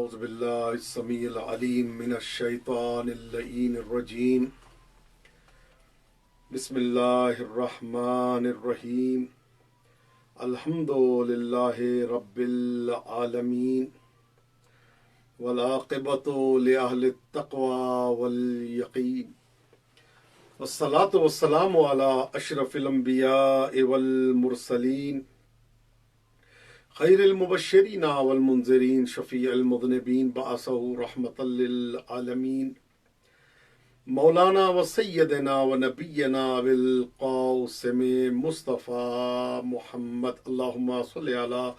أعوذ بالله السميع العليم من الشيطان اللعين الرجيم بسم الله الرحمن الرحيم الحمد لله رب العالمين والعاقبة لأهل التقوى واليقين والصلاة والسلام على أشرف الأنبياء والمرسلين خير المبشرين والمنذرين شفيع المذنبين بعثه رحمة للعالمين مولانا وسيدنا ونبينا بالقاسم مصطفى محمد اللهم صل على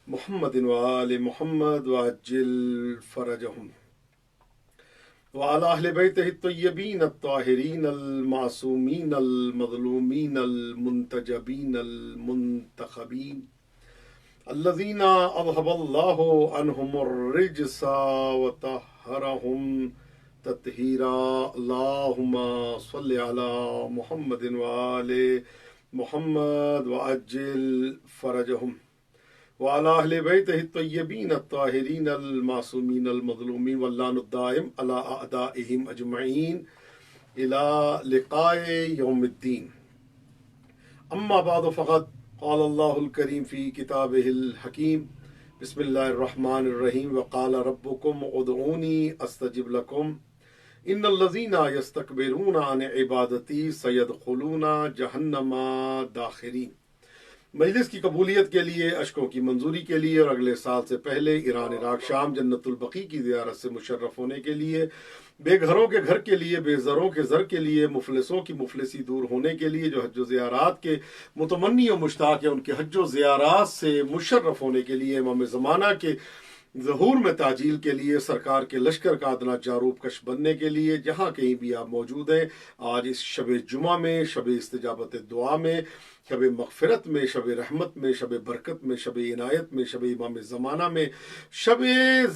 محمد وآل محمد وعجل فرجهم وعلى أهل بيته الطيبين الطاهرين المعصومين المظلومين المنتجبين المنتخبين الذين أذهب الله عنهم الرجس وطهرهم تطهيرا اللهم صل على محمد وآل محمد وعجل فرجهم وعلى أهل بيته الطيبين الطاهرين المعصومين المظلومين واللعن الدائم على أعدائهم أجمعين إلى لقاء يوم الدين أما بعد فقد قال الله الكريم في كتابه الحكيم بسم الله الرحمن الرحيم وقال ربكم ادعوني استجب لكم ان الذين يستكبرون عن عبادتي سيدخلون جہنم داخرین۔ مجلس کی قبولیت کے لیے، اشکوں کی منظوری کے لیے اور اگلے سال سے پہلے ایران عراق شام جنت البقیع کی زیارت سے مشرف ہونے کے لیے، بے گھروں کے گھر کے لیے، بے زروں کے زر کے لیے، مفلسوں کی مفلسی دور ہونے کے لیے، جو حج و زیارات کے متمنی و مشتاق ہیں ان کے حج و زیارات سے مشرف ہونے کے لیے، امام زمانہ کے ظہور میں تعجیل کے لیے، سرکار کے لشکر کا ادنا جاروب کش بننے کے لیے، جہاں کہیں بھی آپ موجود ہیں، آج اس شب جمعہ میں، شب استجابت دعا میں، شب مغفرت میں، شب رحمت میں، شب برکت میں، شب عنایت میں، شب امام زمانہ میں، شب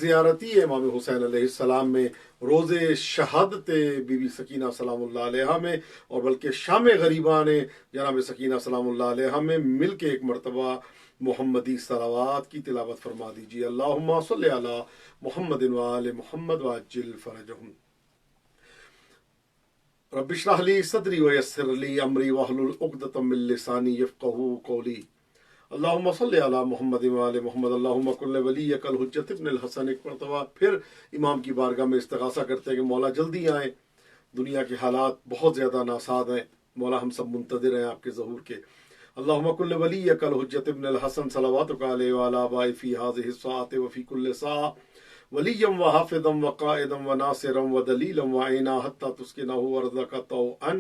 زیارتی امام حسین علیہ السلام میں، روز شہادت بی بی سکینہ سلام اللہ علیہا میں، اور بلکہ شام غریبان جناب سکینہ سلام اللہ علیہا میں مل کے ایک مرتبہ محمدی صلوات کی تلاوت فرما دیجیے۔ اللہم صلی علی محمد وآل محمد وعجل فرجہم۔ رب اشرح لی صدری ویسر لی امری واحلل عقدۃ من لسانی یفقہوا قولی۔ اللہم صلی علی محمد وآل محمد اللہم کن ولیک الحجۃ ابن الحسن۔ ایک مرتبہ پھر امام کی بارگاہ میں استغاثہ کرتے ہیں کہ مولا جلدی آئیں، دنیا کے حالات بہت زیادہ ناساد ہیں، مولا ہم سب منتظر ہیں آپ کے ظہور کے۔ اللہم کن ولیک الحجۃ ابن الحسن صلواتک علیہ وعلی آبائہ فی ہذہ الساعۃ وفی کل ساعۃ ولیا وحافظا وقائدا وناصرا ودلیلا وعینا حتی تسکنہ ارضک طوعا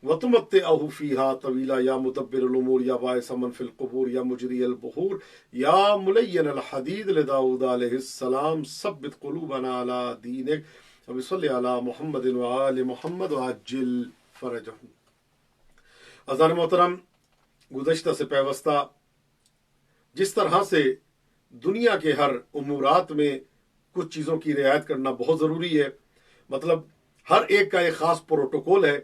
وتمتعہ فیہا طویلا یا مدبر الامور یا باعث من فی القبور یا مجری البحور یا ملین الحدید لداؤد علیہ السلام ثبت قلوبنا علی دینک وصلی علی محمد وآل محمد وعجل فرجہم۔ عزیزان محترم، گزشتہ سے پیوستہ جس طرح سے دنیا کے ہر امورات میں کچھ چیزوں کی رعایت کرنا بہت ضروری ہے، مطلب ہر ایک کا ایک خاص پروٹوکول ہے،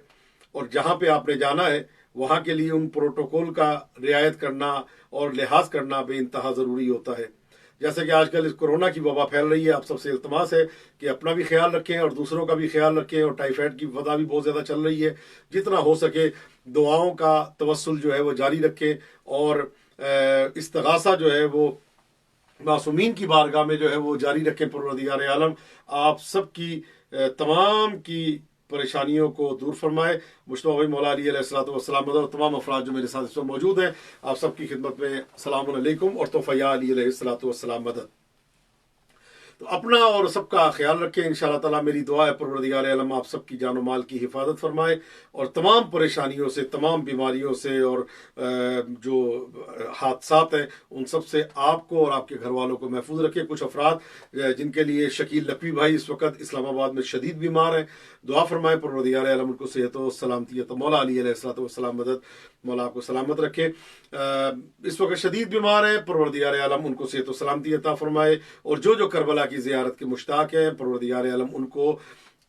اور جہاں پہ آپ نے جانا ہے وہاں کے لیے ان پروٹوکول کا رعایت کرنا اور لحاظ کرنا بے انتہا ضروری ہوتا ہے۔ جیسے کہ آج کل اس کورونا کی وبا پھیل رہی ہے، آپ سب سے التماس ہے کہ اپنا بھی خیال رکھیں اور دوسروں کا بھی خیال رکھیں، اور ٹائیفائڈ کی وبا بھی بہت زیادہ چل رہی ہے، جتنا ہو سکے دعاؤں کا توسل جو ہے وہ جاری رکھیں، اور استغاثہ جو ہے وہ معصومین کی بارگاہ میں جو ہے وہ جاری رکھیں۔ پروردگار عالم آپ سب کی تمام کی پریشانیوں کو دور فرمائے۔ مجتبیٰ بھائی مولا علی علیہ السلام اور تمام افراد جو میرے ساتھ اس وقت موجود ہیں، آپ سب کی خدمت میں السلام علیکم اور تحفہ یا علی علیہ السلام مدد۔ تو اپنا اور سب کا خیال رکھیں، انشاءاللہ تعالیٰ میری دعا ہے پروردگار عالم آپ سب کی جان و مال کی حفاظت فرمائے، اور تمام پریشانیوں سے، تمام بیماریوں سے، اور جو حادثات ہیں ان سب سے آپ کو اور آپ کے گھر والوں کو محفوظ رکھے۔ کچھ افراد جن کے لیے شکیل لکھوی بھائی اس وقت اسلام آباد میں شدید بیمار ہیں، دعا فرمائے پروردگار عالم ان کو صحت و سلامتیت، مولا علی علیہ السلام مدد، مولا آپ کو سلامت رکھے۔ اس وقت شدید بیمار ہیں، پروردگار عالم ان کو صحت و سلامتی عطا فرمائے، اور جو کربلا کی زیارت کے مشتاق ہیں پروردگار عالم ان کو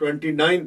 29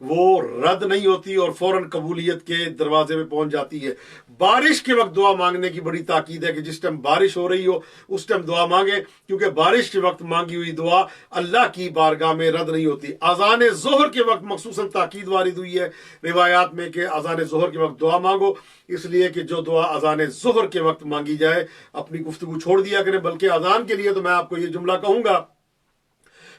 وہ رد نہیں ہوتی اور فوراً قبولیت کے دروازے پہ پہنچ جاتی ہے۔ بارش کے وقت دعا مانگنے کی بڑی تاکید ہے کہ جس ٹائم بارش ہو رہی ہو اس ٹائم دعا مانگے، کیونکہ بارش کے وقت مانگی ہوئی دعا اللہ کی بارگاہ میں رد نہیں ہوتی۔ اذان ظہر کے وقت مخصوصاً تاکید وارد ہوئی ہے روایات میں کہ اذان ظہر کے وقت دعا مانگو، اس لیے کہ جو دعا اذان ظہر کے وقت مانگی جائے اپنی گفتگو چھوڑ دیا کریں۔ بلکہ اذان کے لیے تو میں آپ کو یہ جملہ کہوں گا،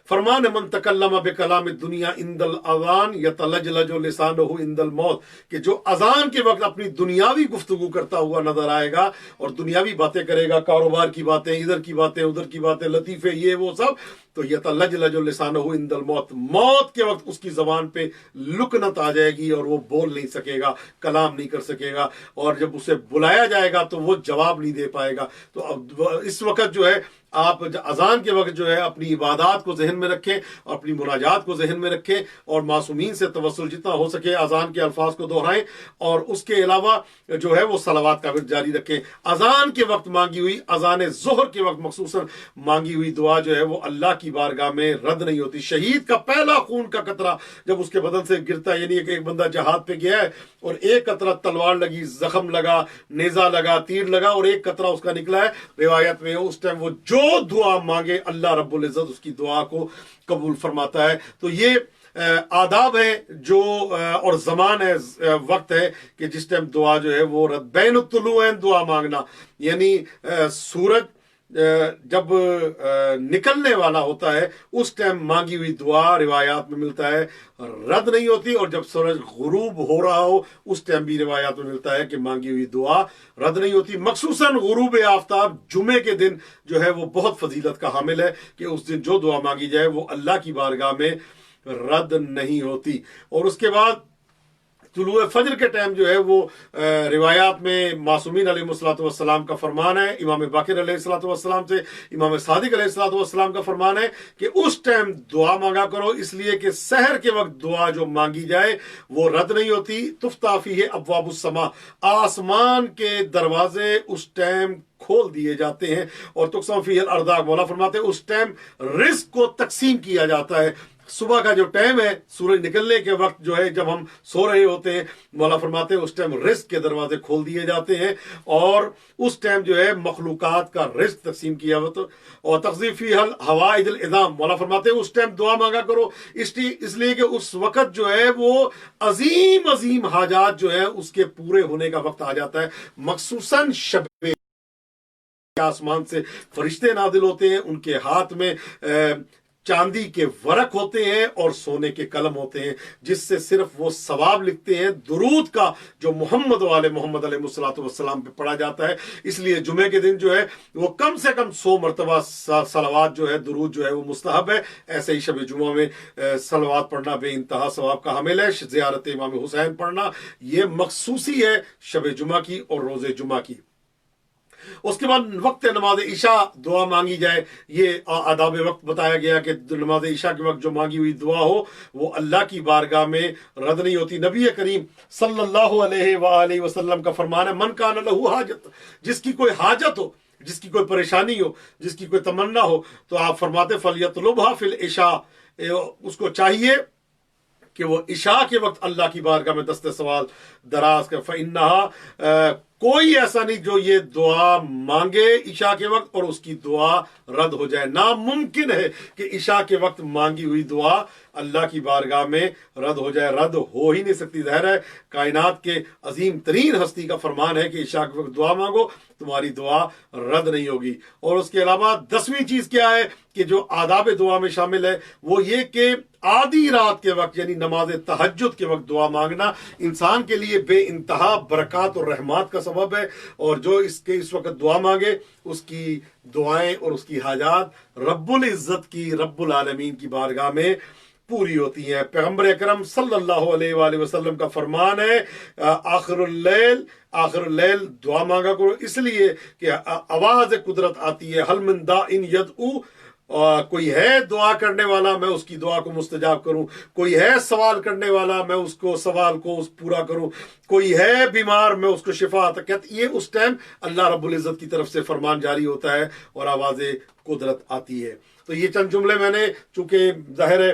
فرمان من تکلم بکلام الدنیا عند الاذان یتلجلج لسانہ عند الموت، کہ جو اذان کے وقت اپنی دنیاوی گفتگو کرتا ہوا نظر آئے گا اور دنیاوی باتیں کرے گا، کاروبار کی باتیں، ادھر کی باتیں ادھر کی باتیں، لطیفے یہ وہ سب، تو یتلجلج لسانہ عند الموت، موت کے وقت اس کی زبان پہ لکنت آ جائے گی اور وہ بول نہیں سکے گا، کلام نہیں کر سکے گا، اور جب اسے بلایا جائے گا تو وہ جواب نہیں دے پائے گا۔ تو اب اس وقت جو ہے آپ اذان کے وقت جو ہے اپنی عبادات کو ذہن میں رکھیں اور اپنی مناجات کو ذہن میں رکھیں اور معصومین سے توسل جتنا ہو سکے اذان کے الفاظ کو دہرائیں، اور اس کے علاوہ جو ہے وہ صلوات کا ورد جاری رکھیں۔ اذان کے وقت مانگی ہوئی، اذان ظہر کے وقت مخصوصاً مانگی ہوئی دعا جو ہے وہ اللہ کی بارگاہ میں رد نہیں ہوتی۔ شہید کا پہلا خون کا قطرہ جب اس کے بدن سے گرتا ہے، یعنی کہ ایک بندہ جہاد پہ گیا ہے اور ایک قطرہ تلوار لگی، زخم لگا، نیزہ لگا، تیر لگا اور ایک قطرہ اس کا نکلا ہے، روایت میں اس ٹائم وہ جو دعا مانگے اللہ رب العزت اس کی دعا کو قبول فرماتا ہے۔ تو یہ آداب ہے جو اور زمان ہے، وقت ہے کہ جس ٹائم دعا جو ہے وہ رد، بین الطلوعین دعا مانگنا، یعنی سورج جب نکلنے والا ہوتا ہے اس ٹائم مانگی ہوئی دعا روایات میں ملتا ہے رد نہیں ہوتی، اور جب سورج غروب ہو رہا ہو اس ٹائم بھی روایات میں ملتا ہے کہ مانگی ہوئی دعا رد نہیں ہوتی۔ مخصوصاً غروب آفتاب جمعے کے دن جو ہے وہ بہت فضیلت کا حامل ہے کہ اس دن جو دعا مانگی جائے وہ اللہ کی بارگاہ میں رد نہیں ہوتی۔ اور اس کے بعد طلوع فجر کے ٹائم جو ہے وہ روایات میں معصومین علیہ الصلوۃ والسلام کا فرمان ہے، امام باقر علیہ الصلوۃ والسلام سے امام صادق علیہ الصلوۃ والسلام کا فرمان ہے کہ اس ٹائم دعا مانگا کرو، اس لیے کہ سحر کے وقت دعا جو مانگی جائے وہ رد نہیں ہوتی۔ تفتح فیہ ابواب السماء، آسمان کے دروازے اس ٹائم کھول دیے جاتے ہیں، اور تقسم فیہ الارزاق، مولا فرماتے ہیں اس ٹائم رزق کو تقسیم کیا جاتا ہے۔ صبح کا جو ٹائم ہے سورج نکلنے کے وقت جو ہے جب ہم سو رہے ہوتے ہیں، مولا فرماتے ہیں اس ٹائم رزق کے دروازے کھول دیے جاتے ہیں اور اس ٹائم جو ہے مخلوقات کا رزق تقسیم کیا ہوتا ہے۔ اور تقسیم فیہ الحوائج العظام، مولا فرماتے ہیں اس ٹائم دعا مانگا کرو، اس لیے کہ اس وقت جو ہے وہ عظیم عظیم حاجات جو ہے اس کے پورے ہونے کا وقت آ جاتا ہے۔ مخصوصاً شب آسمان سے فرشتے نازل ہوتے ہیں، ان کے ہاتھ میں چاندی کے ورق ہوتے ہیں اور سونے کے قلم ہوتے ہیں، جس سے صرف وہ ثواب لکھتے ہیں درود کا جو محمد والے محمد علیہ الصلوۃ والسلام پہ پڑھا جاتا ہے۔ اس لیے جمعے کے دن جو ہے وہ کم سے کم 100 مرتبہ صلوات جو ہے درود جو ہے وہ مستحب ہے۔ ایسے ہی شب جمعہ میں صلوات پڑھنا بے انتہا ثواب کا حامل ہے۔ زیارت امام حسین پڑھنا یہ مخصوصی ہے شب جمعہ کی اور روز جمعہ کی۔ اس کے بعد وقت نماز عشاء دعا مانگی جائے، یہ آداب وقت بتایا گیا کہ نماز عشاء کے وقت جو مانگی ہوئی دعا ہو وہ اللہ کی بارگاہ میں رد نہیں ہوتی۔ نبی کریم صلی اللہ علیہ وآلہ وسلم کا فرمان ہے، من کان لہ حاجت، جس کی کوئی حاجت ہو، جس کی کوئی پریشانی ہو، جس کی کوئی تمنا ہو، تو آپ فرماتے فلیطلبھا فی العشاء، اس کو چاہیے کہ وہ عشاء کے وقت اللہ کی بارگاہ میں دست سوال دراز کر، فإنہا، کوئی ایسا نہیں جو یہ دعا مانگے عشاء کے وقت اور اس کی دعا رد ہو جائے۔ ناممکن ہے کہ عشاء کے وقت مانگی ہوئی دعا اللہ کی بارگاہ میں رد ہو جائے، رد ہو ہی نہیں سکتی۔ ظاہر ہے کائنات کے عظیم ترین ہستی کا فرمان ہے کہ عشاء کے وقت دعا مانگو، تمہاری دعا رد نہیں ہوگی۔ اور اس کے علاوہ 10ویں چیز کیا ہے کہ جو آداب دعا میں شامل ہے وہ یہ کہ آدھی رات کے وقت یعنی نماز تہجد کے وقت دعا مانگنا انسان کے لیے بے انتہا برکات اور رحمات کا سبب ہے، اور جو اس وقت دعا مانگے اس کی دعائیں اور اس کی حاجات رب العزت کی، رب العالمین کی بارگاہ میں پوری ہوتی ہیں۔ پیغمبر اکرم صلی اللہ علیہ وآلہ وسلم کا فرمان ہے، آخر اللیل دعا مانگا کرو، اس لیے کہ آواز قدرت آتی ہے، حل من داء یدعو، کوئی ہے دعا کرنے والا میں اس کی دعا کو مستجاب کروں، کوئی ہے سوال کرنے والا میں اس کو سوال کو پورا کروں، کوئی ہے بیمار میں اس کو شفا عطا کروں۔ یہ اس ٹائم اللہ رب العزت کی طرف سے فرمان جاری ہوتا ہے اور آواز قدرت آتی ہے۔ تو یہ چند جملے میں نے چونکہ ظاہر ہے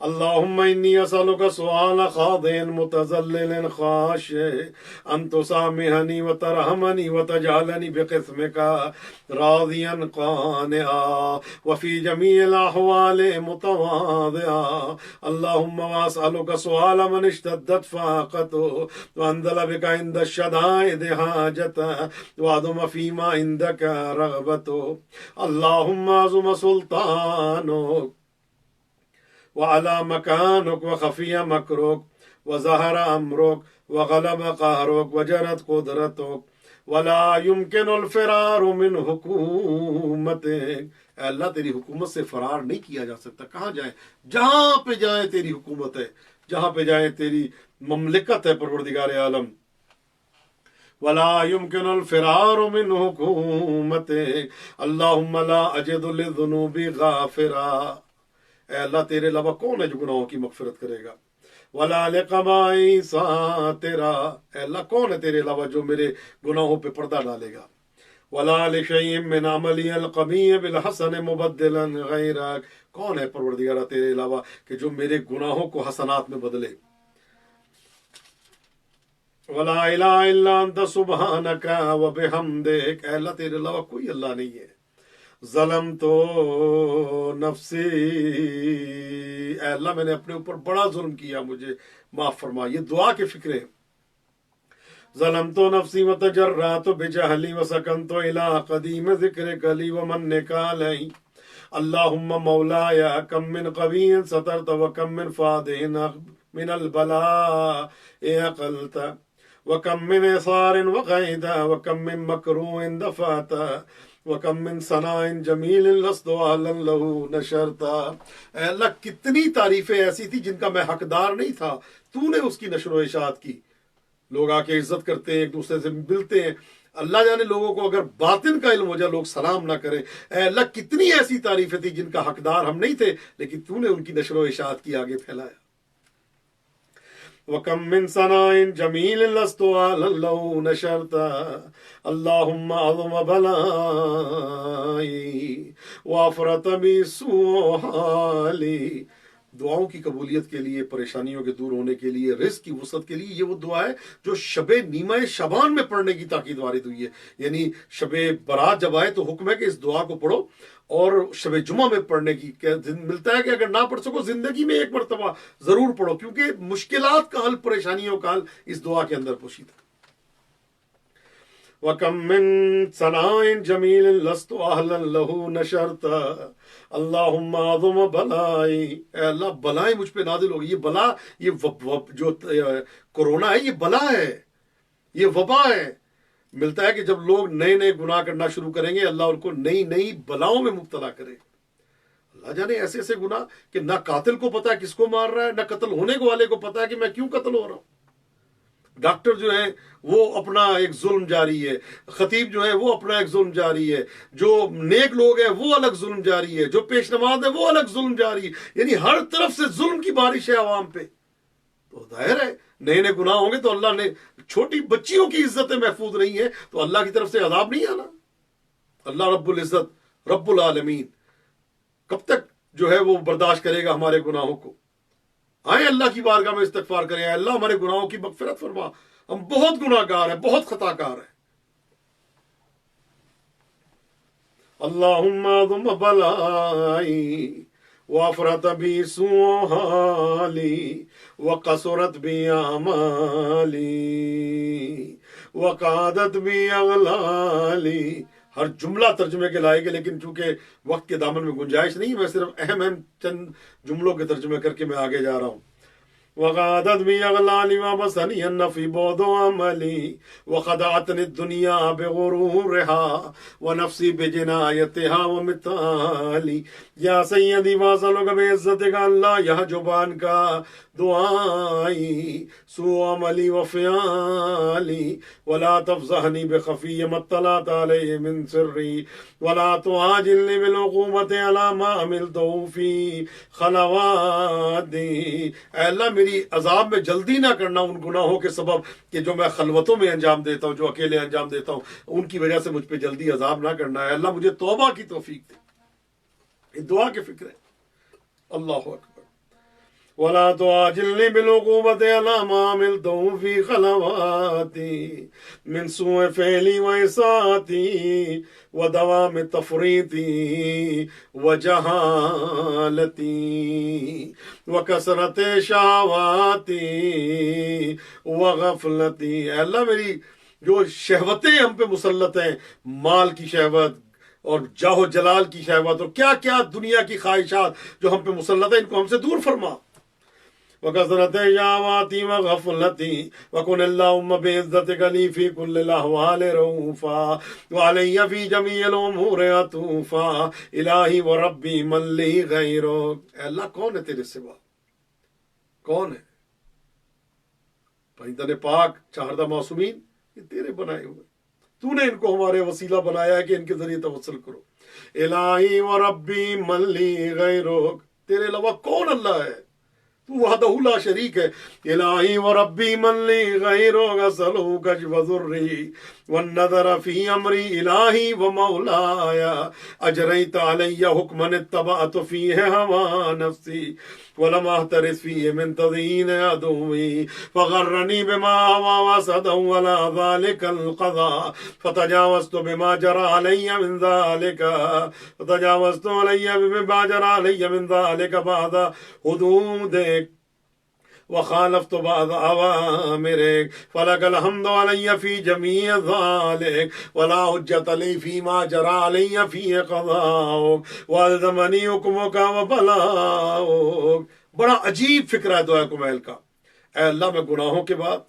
اللهم إني أسألك سؤال خاضع متذلل خاشع أن تسامحني وترحمني وتجعلني بقسمك راضيا قانعا وفي جميع الأحوال متواضعا. اللهم وأسألك سؤال من اشتدت فاقته وأنزل بك عند الشدائد حاجته وعظم فيما عندك رغبته. اللهم عظم سلطانك وعلى مكانك وخفي مكرك وظهر أمرك وغلب قهرك وجرت قدرتك ولا يمكن الفرار من حکومتك. اے اللہ تیری حکومت سے فرار نہیں کیا جا سکتا. کہاں جائیں؟ جہاں پہ جائیں تیری حکومت ہے، جہاں پہ جائیں تیری مملکت ہے پروردگار عالم. ولا يمكن الفرار من حکومتك. اللهم لا اجد للذنوب غافرا. اے اللہ تیرے علاوہ کون ہے جو گناہوں کی مغفرت کرے گا؟ ولا لقبائی ساترا. اے اللہ کون ہے تیرے علاوہ جو میرے گناہوں پہ پردہ ڈالے گا؟ ولا لشیء من عملی القبیح بالحسن مبدلا غیرک. کون ہے پروردگار تیرے علاوہ کہ جو میرے گناہوں کو حسنات میں بدلے؟ ولا الہ الا انت سبحانک وبحمدک. اے اللہ تیرے علاوہ کوئی اللہ نہیں ہے. ظلم تو نفسی. اے اللہ میں نے اپنے اوپر بڑا ظلم کیا، مجھے معاف فرما. یہ دعا کے فکر ہے. ظلم تو نفسی وتجرات بجہلی وسکنت الی قدیم ذکرک لی ومنک علی. اللہم مولایا کم من قوی سترت وکم من فادح من البلاء اقلت وکم من اثار وقید وکم من مکروہ دفعت وَكَم مِّن ثَنَاءٍ جَمِيلٍ لَسْتُ أَهْلًا لَهُ نَشَرْتَ. اے اللہ کتنی تعریفیں ایسی تھی جن کا میں حقدار نہیں تھا، تو نے اس کی نشر و اشاعت کی. لوگ آ کے عزت کرتے ہیں، ایک دوسرے سے ملتے ہیں. اللہ جانے لوگوں کو اگر باطن کا علم ہو جائے لوگ سلام نہ کریں. اے اللہ کتنی ایسی تعریفیں تھی جن کا حقدار ہم نہیں تھے، لیکن تو نے ان کی نشر و اشاعت کی، آگے پھیلایا. وَكَم مِّن ثَنَاءٍ جَمِيلٍ لَسْتُ أَهْلًا لَهُ نَشَرْتَ. اللهم عظم بلائی وافرت بی سوء حالی. دعاؤں کی قبولیت کے لیے، پریشانیوں کے دور ہونے کے لیے، رزق کی وسعت کے لیے، یہ وہ دعا ہے جو شب نیمہ شعبان میں پڑھنے کی تاکید وارد ہوئی ہے. یعنی شب برات جب آئے تو حکم ہے کہ اس دعا کو پڑھو، اور شب جمعہ میں پڑھنے کی ملتا ہے کہ اگر نہ پڑھ سکو زندگی میں ایک مرتبہ ضرور پڑھو، کیونکہ مشکلات کا حل، پریشانیوں کا حل اس دعا کے اندر پوشیدہ ہے. وَكَم مِّن ثَنَاءٍ جَمِيلٍ لَسْتُ أَهْلًا لَهُ نَشَرْتَ. اللہم عظم بلائی. اے اللہ بلائیں مجھ پہ نازل ہوگی. یہ بلا، یہ جو کورونا ہے، یہ بلا ہے، یہ وبا ہے. ملتا ہے کہ جب لوگ نئے نئے گناہ کرنا شروع کریں گے، اللہ ان کو نئی نئی بلاؤں میں مبتلا کرے. اللہ جانے ایسے ایسے گناہ کہ نہ قاتل کو پتا ہے کس کو مار رہا ہے، نہ قتل ہونے والے کو پتا ہے کہ میں کیوں قتل ہو رہا ہوں. ڈاکٹر جو ہیں وہ اپنا ایک ظلم جاری ہے، خطیب جو ہے وہ اپنا ایک ظلم جاری ہے، جو نیک لوگ ہیں وہ الگ ظلم جاری ہے، جو پیش نماز ہے وہ الگ ظلم جاری ہے. یعنی ہر طرف سے ظلم کی بارش ہے عوام پہ. تو ظاہر ہے نئے نئے گناہ ہوں گے تو اللہ نے، چھوٹی بچیوں کی عزتیں محفوظ نہیں ہیں تو اللہ کی طرف سے عذاب نہیں آنا. اللہ رب العزت رب العالمین کب تک جو ہے وہ برداشت کرے گا ہمارے گناہوں کو؟ آئیں اللہ کی بارگاہ میں استغفار کریں. اللہ ہمارے گناہوں کی مغفرت فرما، ہم بہت گناہ گار ہیں، بہت خطا کار ہیں. اللہم عظم بلائی وافرت بی سوء حالی وقصرت بی اعمالی وقعدت بی اغلالی. ہر جملہ ترجمے کے لائے گے، لیکن چونکہ وقت کے دامن میں گنجائش نہیں، میں صرف اہم چند جملوں کے ترجمے کر کے میں آگے جا رہا ہوں. وقعدت بی اغلالی ومسنی النفی بعد عملی وخدعتنی الدنیا بغرورها ونفسی بجنایتها ومثالی. یا سیدی واسلک بعزتک اللہ یحجب عنک دعائی سوء عملی وفعالی ولا تفضحنی بخفی ما اطلعت علیہ من سری ولا تعاجلنی بالعقوبۃ علی ما عملتہ فی خلواتی. اے اللہ میری عذاب میں جلدی نہ کرنا ان گناہوں کے سبب کہ جو میں خلوتوں میں انجام دیتا ہوں، جو اکیلے انجام دیتا ہوں، ان کی وجہ سے مجھ پہ جلدی عذاب نہ کرنا ہے. اللہ مجھے توبہ کی توفیق دے. یہ دعا کی فکر ہے. اللہ اکبر. ولا تعاجلني بالعقوبة على ما عملته في خلواتي من سوء فعلي وإساءتي ودوام تفريطي وجهالتي وكثرة شهواتي وغفلتي. اے اللہ میری جو شہوتیں ہم پہ مسلط ہیں، مال کی شہوت اور جاہ و جلال کی شہوت اور کیا کیا دنیا کی خواہشات جو ہم پہ مسلط ہیں، ان کو ہم سے دور فرما. وَكَثْرَةَ شَهَوَاتِي وَغَفْلَتِي وَكُنِ اللَّهُمَّ بِعِزَّتِكَ لِي فِي كُلِّ الْأَحْوَالِ رَءُوفًا وَعَلَيَّ فِي جَمِيعِ الْأُمُورِ عَطُوفًا إِلَٰهِي وَرَبِّي مَن لِّي غَيْرُكَ. اے اللہ کون ہے تیرے سوا؟ کون ہے؟ پائندہ پاک چہردہ معصومین یہ تیرے بنائے ہوئے، تو نے ان کو ہمارے وسیلہ بنایا ہے کہ ان کے ذریعے توسل کرو. الہی و ربی من لی غیرک، تیرے علاوہ کون اللہ ہے؟ تو وحدہ لا شریک ہے. الہی و ربی من لی غیرک اسألک کشف ضری والنظر فی امری الہی و مولایا اجریت علی حکما اتبعت فیہ ہوا نفسی ولم احترس فيه من تضيين عدوي فغرني بما هوى وسدا ولا ذلك القضاء فتجاوزت بما جرى علي من ذلك بعد حدودك وخالفت بعض أوامرك فلك الحمد علي في جميع ذلك ولا حجة لي فيما جرى علي فيه قضاؤك والزمني حكمك وبلاؤك. بڑا عجیب فکرہ ہے دعا کمیل کا. اے اللہ میں گناہوں کے بعد،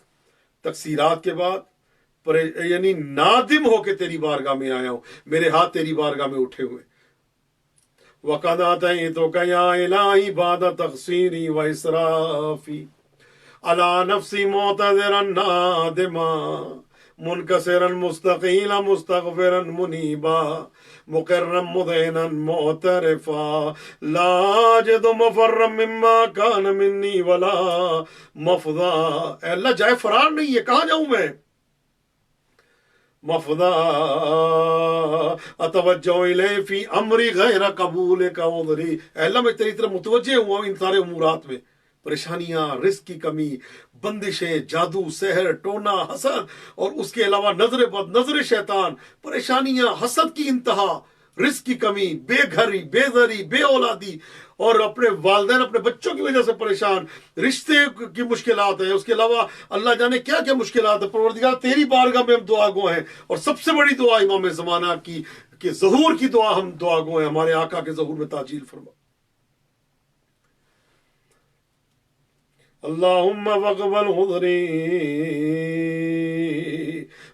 تقصیرات کے بعد یعنی نادم ہو کے تیری بارگاہ میں آیا ہوں، میرے ہاتھ تیری بارگاہ میں اٹھے ہوئے. وَقَدْ أَتَيْتُكَ يَا إِلَٰهِ بَعْدَ تَقْصِيرِي وَإِسْرَافِي عَلَىٰ نَفْسِي مُعْتَذِرًا نَادِمًا مُنْكَسِرًا مُسْتَقِيلًا مُسْتَغْفِرًا مُنِيبًا مُقِرًّا مُذْعِنًا مُعْتَرِفًا لَا أَجِدُ مَفَرًّا مِمَّا كَانَ مِنِّي وَلَا مَفْضًا. اے اللہ جائے فرار نہیں ہے، کہاں جاؤں میں؟ مفضا اتوجہ الیہ فی امری غیر قبول کا عذری. اے اللہ میں تیری طرف متوجہ ہوا ان سارے امورات میں، پریشانیاں، رزق کی کمی، بندشیں، جادو، سحر، ٹونا، حسد اور اس کے علاوہ نظر بد، نظر شیطان، پریشانیاں، حسد کی انتہا، رزق کی کمی، بے گھری، بے زری، بے اولادی اور اپنے والدین اپنے بچوں کی وجہ سے پریشان، رشتے کی مشکلات ہیں، اس کے علاوہ اللہ جانے کیا کیا مشکلات ہیں. پروردگار تیری بارگاہ میں ہم دعا گو ہیں، اور سب سے بڑی دعا امام زمانہ کی کہ ظہور کی دعا ہم دعا گو ہیں، ہمارے آقا کے ظہور میں تعجیل فرما. اللہم فاقبل حضری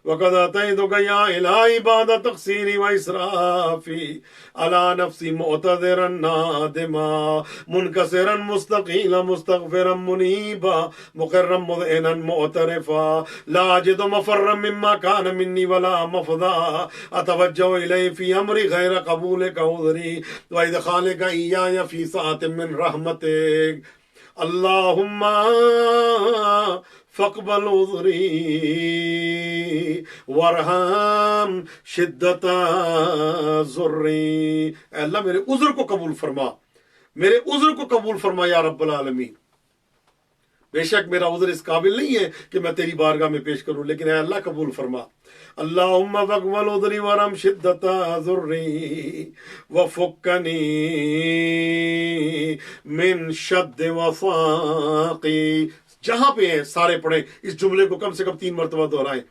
وقد اتیتک یا الہی بعد تقصیری و اسرافی علی نفسی معتذرا نادما منکسرا مستقیلا مستغفرا منیبا مقرا مذعنا معترفا لا اجد مفرا مما کان منی ولا مفضا اتوجہ الی فی امری غیر قبولک عذری و ادخالک ایایا فی ساعت من رحمتک. اللہم فاقبل عذری وارحم شدت ضری. اے اللہ میرے عذر کو قبول فرما، میرے عذر کو قبول فرما یا رب العالمین. بے شک میرا عذر اس قابل نہیں ہے کہ میں تیری بارگاہ میں پیش کروں، لیکن اے اللہ قبول فرما. اللہم فاقبل عذری وارحم شدت ضری وفکنی من شد وفاقی. جہاں پہ ہیں سارے پڑھیں اس جملے کو کم سے کم 3 مرتبہ دہرائیں.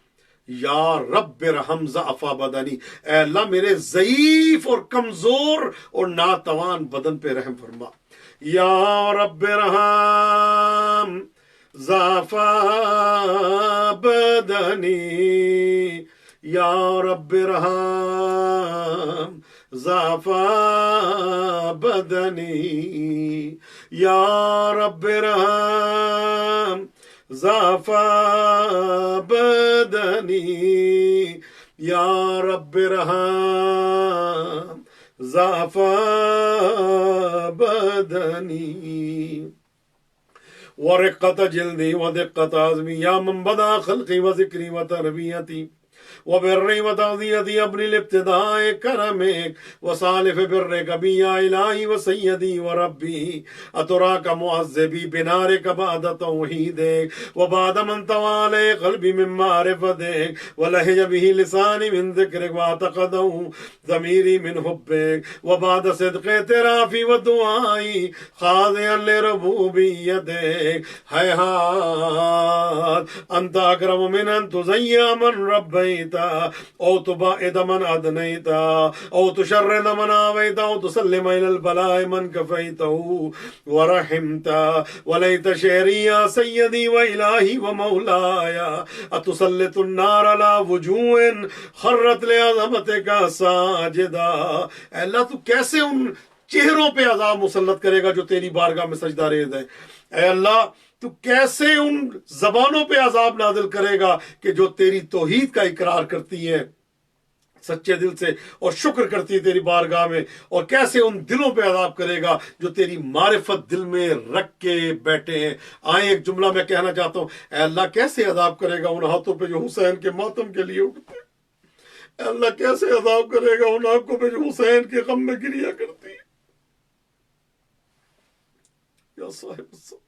یا رب ارحم ضعف بدنی، اے اللہ میرے ضعیف اور کمزور اور ناتوان بدن پہ رحم فرما. یا رب ارحم ضعف بدنی، یا رب ارحم ضعف بدنی، یا رب ارحم ضعف بدنی، یا رب ارحم ضعف بدنی. ورقت جلدی ودقت عظمی یا من بدا خلقی و ذکری و تربیتی وبر وتغذية ابن الابتداء كرمك وصالف برك بي يا إلهي وسيدي وربي أتراك معذبي بنارك بعد توحيدك وبعد من توالي قلبي من معرفتك ولهج به لساني من ذكرك واعتقده ضميري من حبك وبعد صدق اعترافي ودعائي خاضعا لربوبيتك هيهات أنت أكرم من أن تزيع من ربيت أو تبعد من أدنيت أو تشرد من آويت أو تسلم إلى البلاء من كفيته ورحمت وليت شعري يا سيدي وإلهي ومولاي أتسلط النار على وجوه خرت لعظمتك ساجدا. اللہ تو کیسے ان چہروں پہ عذاب مسلط کرے گا جو تیری بارگاہ میں سجدہ ریز ہے. اے اللہ تو کیسے ان زبانوں پہ عذاب نازل کرے گا کہ جو تیری توحید کا اقرار کرتی ہیں سچے دل سے اور شکر کرتی ہے تیری بارگاہ میں, اور کیسے ان دلوں پہ عذاب کرے گا جو تیری معرفت دل میں رکھ کے بیٹھے ہیں. آئیں ایک جملہ میں کہنا چاہتا ہوں, اے اللہ کیسے عذاب کرے گا ان ہاتھوں پہ جو حسین کے ماتم کے لیے اٹھتے ہیں. اے اللہ کیسے عذاب کرے گا ان آنکھوں پہ جو حسین کے غم میں گریا کرتی ہے. یا صاحب السلام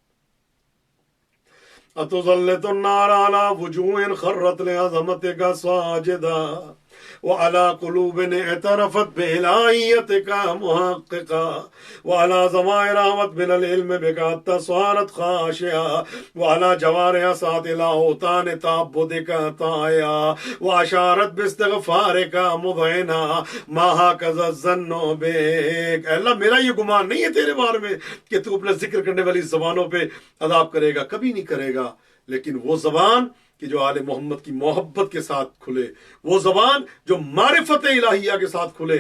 اتسلط النار على وجوه خرت لعظمتك ساجدا وعلى قلوب اعترفت بإلهيتك محققا وعلى ضمائر آوت من العلم بك حتى صارت خاشعة وعلى جوارح سات إلى أوطان تعبدك طائعة وأشارت باستغفارك مذعنا ما هكذا الظن بك. اللہ میرا یہ گمان نہیں ہے تیرے بارے میں کہ تو اپنا ذکر کرنے والی زبانوں پہ عذاب کرے گا, کبھی نہیں کرے گا. لیکن وہ زبان کہ جو آل محمد کی محبت کے ساتھ کھلے, وہ زبان جو معرفت الہیہ کے ساتھ کھلے.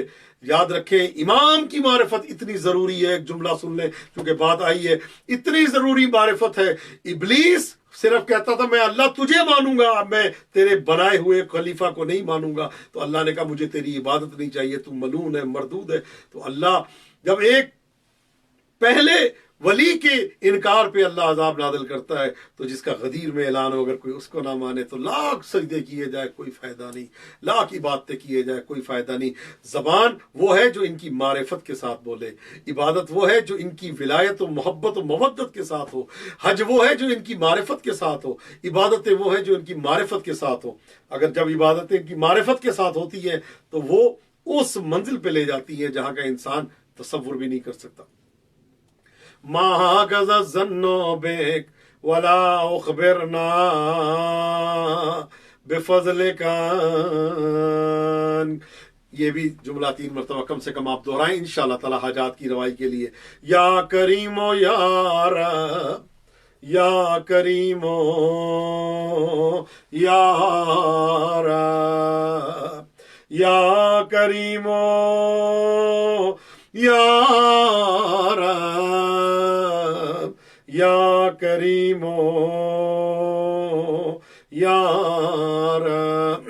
یاد رکھیں امام کی معرفت اتنی ضروری ہے. ایک جملہ سن لیں چونکہ بات آئی ہے, اتنی ضروری معرفت ہے. ابلیس صرف کہتا تھا میں اللہ تجھے مانوں گا, میں تیرے بنائے ہوئے خلیفہ کو نہیں مانوں گا. تو اللہ نے کہا مجھے تیری عبادت نہیں چاہیے, تو ملعون ہے, مردود ہے. تو اللہ جب ایک پہلے ولی کے انکار پہ اللہ عذاب نازل کرتا ہے تو جس کا غدیر میں اعلان ہو, اگر کوئی اس کو نہ مانے تو لاکھ سجدے کیے جائے کوئی فائدہ نہیں, لاکھ عبادتیں کیے جائے کوئی فائدہ نہیں. زبان وہ ہے جو ان کی معرفت کے ساتھ بولے, عبادت وہ ہے جو ان کی ولایت و محبت و مودت کے ساتھ ہو, حج وہ ہے جو ان کی معرفت کے ساتھ ہو, عبادتیں وہ ہے جو ان کی معرفت کے ساتھ ہو. اگر جب عبادتیں ان کی معرفت کے ساتھ ہوتی ہیں تو وہ اس منزل پہ لے جاتی ہیں جہاں کا انسان تصور بھی نہیں کر سکتا. ما هكذا الظن بك ولا أخبرنا بفضلك. یہ بھی جملہ 3 مرتبہ کم سے کم آپ دہرائیں انشاءاللہ تعالی حاجات کی روائی کے لیے. یا کریم و یا رب, یا کریم و یا رب, یا کریم و یا رب, یا کریم یا رب.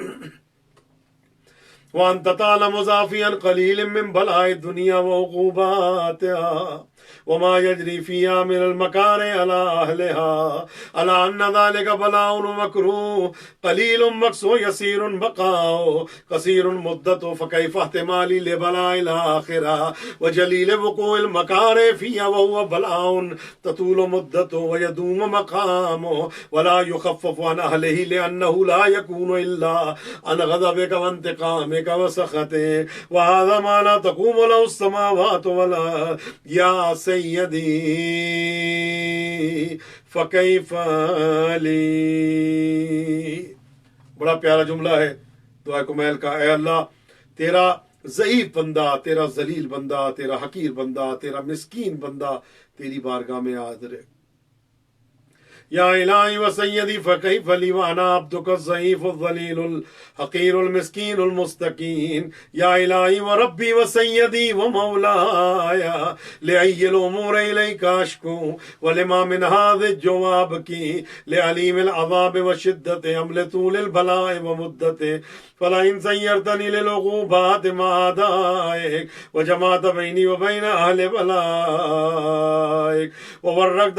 وانت تعلم ضعفي قليل من بلاء الدنيا وعقوباتها وما يجري فيها من المكاره على أهلها على أن ذلك بلاء ومكروه قليل مكسو يسير بقاء قصير مدته فكيف احتمالي لبلاء الآخرة وجليل وقوع المكاره فيها وهو بلاء تطول مدته ويدوم مقامه ولا يخفف عن أهله لأنه لا يكون إلا عن غضبك وانتقامك وسخطك وهذا ما لا تقوم له السماوات ولا يا سیدی فکیف لی. بڑا پیارا جملہ ہے دعا کمیل کا. اے اللہ تیرا ضعیف بندہ, تیرا ذلیل بندہ, تیرا حقیر بندہ, تیرا مسکین بندہ تیری بارگاہ میں حاضر ہے. یا الہی و سیدی فکیف لی وانا عبدک الضعیف الذلیل الحقیر المسکین المستقیم. یا الہی و ربی و سیدی و مولایا لأی الامور الیک اشکو ولما من هذا الجواب کی لعلیم العذاب و شدت حمل طول البلاء و مدت فلئن سیرتنی للعقوبات ما اعدائک وجمعت بینی و بین اہل بلائک وفرقت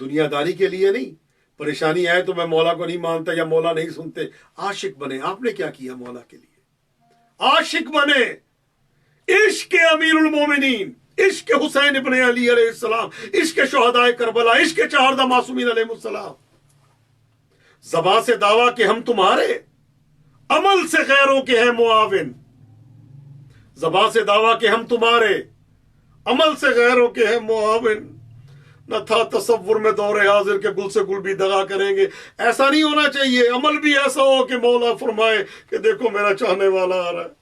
دنیا داری کے لیے نہیں. پریشانی آئے تو میں مولا کو نہیں مانتا یا مولا نہیں سنتے. عاشق بنے. آپ نے کیا کیا مولا کے لیے؟ عاشق بنے. عشق امیر المومنین، عشق حسین ابن علی علیہ السلام، عشق شہداء کربلا، عشق چہاردہ معصومین علیہ السلام. زبان سے دعویٰ کہ ہم تمہارے، عمل سے غیروں کے ہیں معاون. زبان سے دعویٰ کہ ہم تمہارے، عمل سے غیروں کے ہیں معاون. نہ تھا تصور میں دور حاضر کے گل سے گل بھی دغا کریں گے. ایسا نہیں ہونا چاہیے. عمل بھی ایسا ہو کہ مولا فرمائے کہ دیکھو میرا چاہنے والا آ رہا ہے.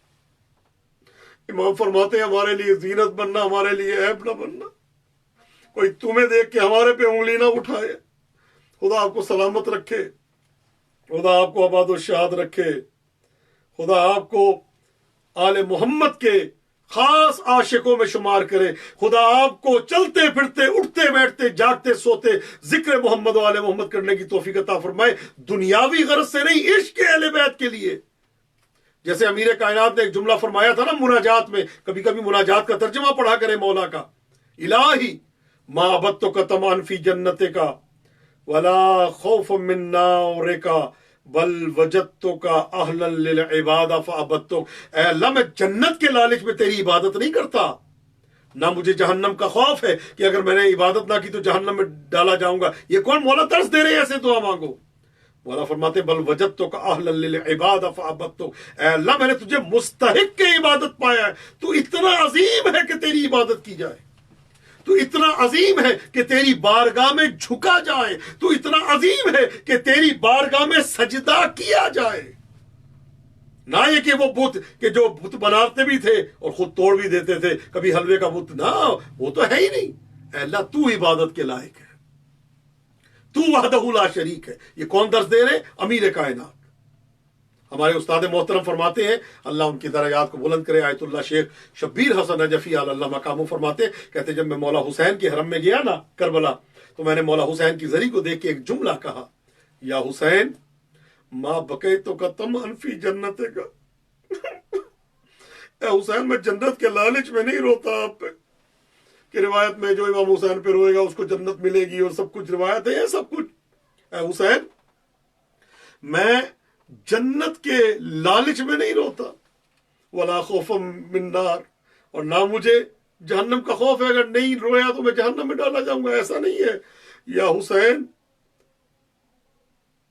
امام فرماتے ہیں ہمارے لیے زینت بننا، ہمارے لیے عیب نہ بننا. کوئی تمہیں دیکھ کے ہمارے پہ انگلی نہ اٹھائے. خدا آپ کو سلامت رکھے، خدا آپ کو آباد و شاد رکھے، خدا آپ کو آل محمد کے خاص عاشقوں میں شمار کرے. خدا آپ کو چلتے پھرتے، اٹھتے بیٹھتے، جاگتے سوتے ذکر محمد و آل محمد کرنے کی توفیق عطا فرمائے. دنیاوی غرض سے نہیں، عشق اہل بیت کے لیے. جیسے امیر کائنات نے ایک جملہ فرمایا تھا نا مناجات میں، کبھی کبھی مناجات کا ترجمہ پڑھا کرے مولا کا. الہی ما عبدتک طمعا فی جنتک ولا خوف من نارک بل وجدتک اہلا للعبادہ فعبدتک. اے اللہ میں جنت کے لالچ میں تیری عبادت نہیں کرتا، نہ مجھے جہنم کا خوف ہے کہ اگر میں نے عبادت نہ کی تو جہنم میں ڈالا جاؤں گا. یہ کون مولا درس دے رہے ہیں ایسے دعا مانگو. مولا فرماتے بل وجدتک اہلا للعبادہ فعبدتک. اے اللہ میں نے تجھے مستحق کے عبادت پایا ہے. تو اتنا عظیم ہے کہ تیری عبادت کی جائے، تو اتنا عظیم ہے کہ تیری بارگاہ میں جھکا جائے، تو اتنا عظیم ہے کہ تیری بارگاہ میں سجدہ کیا جائے. نہ یہ کہ وہ بت کہ جو بت بناتے بھی تھے اور خود توڑ بھی دیتے تھے، کبھی حلوے کا بت، نہ وہ تو ہے ہی نہیں. اے اللہ تو عبادت کے لائق ہے، تو وحدہ لا شریک ہے. یہ کون درس دے رہے؟ امیر کائنات. ہمارے استاد محترم فرماتے ہیں اللہ ان کی درجات کو بلند کرے، آیت اللہ شیخ شبیر حسن نجفی اللہ مقامو فرماتے، کہتے جب میں مولا حسین کے حرم میں گیا نا کربلا، تو میں نے مولا حسین کی زری کو دیکھ کے ایک جملہ کہا، یا حسین ما بقیتو کا طمعا فی جنت کا. اے حسین میں جنت کے لالچ میں نہیں روتا آپ پہ کہ روایت میں جو امام حسین پہ روئے گا اس کو جنت ملے گی اور سب کچھ روایت ہے سب کچھ. اے حسین میں جنت کے لالچ میں نہیں روتا، ولا خوف من نار، اور نہ مجھے جہنم کا خوف ہے، اگر نہیں رویا تو میں جہنم میں ڈالا جاؤں گا. ایسا نہیں ہے. یا حسین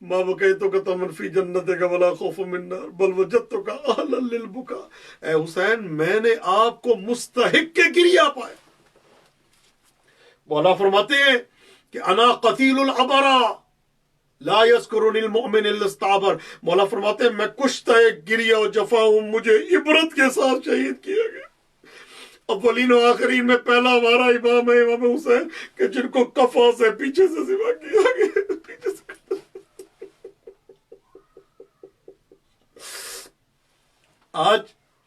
ما بقیتک طمعا فی جنتک ولا خوف من نار بل وجدتک اہلا للبکا. اے حسین میں نے آپ کو مستحق کے گریا پایا. مولا فرماتے ہیں کہ انا قتیل العبرا لا یذکرنی المؤمن الا استعبر. مولا فرماتے ہیں میں کشتہ گریہ و جفا ہوں، مجھے عبرت کے ساتھ شہید کیا گیا. اولین و آخرین میں پہلا ہمارا امام ہے امام حسین کہ جن کو کفا سے پیچھے سے ذبح کیا گیا. پیچھے سے آج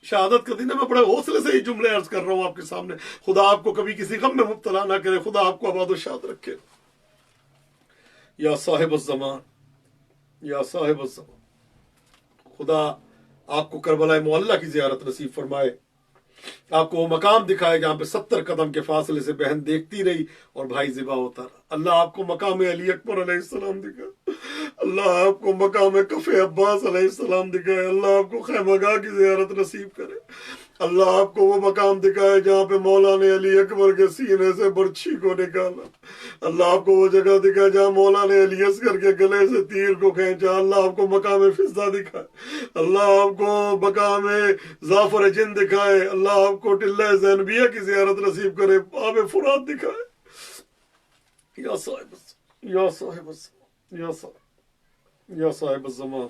شہادت کا دن ہے، میں بڑے حوصلے سے یہ جملے عرض کر رہا ہوں آپ کے سامنے. خدا آپ کو کبھی کسی غم میں مبتلا نہ کرے، خدا آپ کو آباد و شاد رکھے. یا صاحب الزمان، یا صاحب الزمان، خدا آپ کو کربلا معلیٰ کی زیارت نصیب فرمائے، آپ کو وہ مقام دکھائے جہاں پہ 70 قدم کے فاصلے سے بہن دیکھتی رہی اور بھائی ذبح ہوتا رہا. اللہ آپ کو مقام علی اکبر علیہ السلام دکھائے، اللہ آپ کو مقام کف عباس علیہ السلام دکھائے، اللہ آپ کو خیمہ گاہ کی زیارت نصیب کرے، اللہ آپ کو وہ مقام دکھائے جہاں پہ مولا نے علی اکبر کے سینے سے برچھی کو نکالا، اللہ آپ کو وہ جگہ دکھائے جہاں مولا نے علی اصغر کے گلے سے تیر کو کھینچا، اللہ آپ کو مقام فضہ دکھائے، اللہ آپ کو مقام ظافر جن دکھائے، اللہ آپ کو ٹلہ زینبیہ کی زیارت نصیب کرے، آب فرات دکھائے. یا صاحب یا صاحب یا صاحب یا صاحب الزمان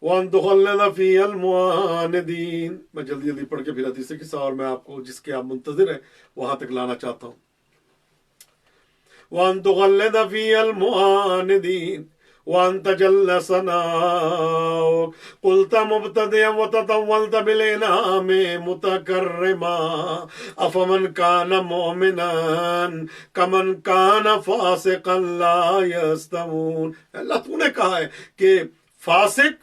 وَأَن تُخَلَّدَ فِي الْمُعَانِدِينَ. میں جلدی جلدی پڑھ کے پھر حدیث قصہ اور میں آپ کو جس کے آپ منتظر ہیں وہاں تک لانا چاہتا ہوں. وَأَن تُخَلَّدَ فِي الْمُعَانِدِينَ وَأَن تَجَلَّ ثَنَاؤُكَ قُلْتَ مُبْتَدِئًا وَتَطَوَّلْتَ بِالْإِنْعَامِ مُتَكَرِّمًا أَفَمَنْ كَانَ مُؤْمِنًا كَمَنْ كَانَ فَاسِقًا لَا يَسْتَوُونَ. اللہ تو نے کہا ہے کہ فاسق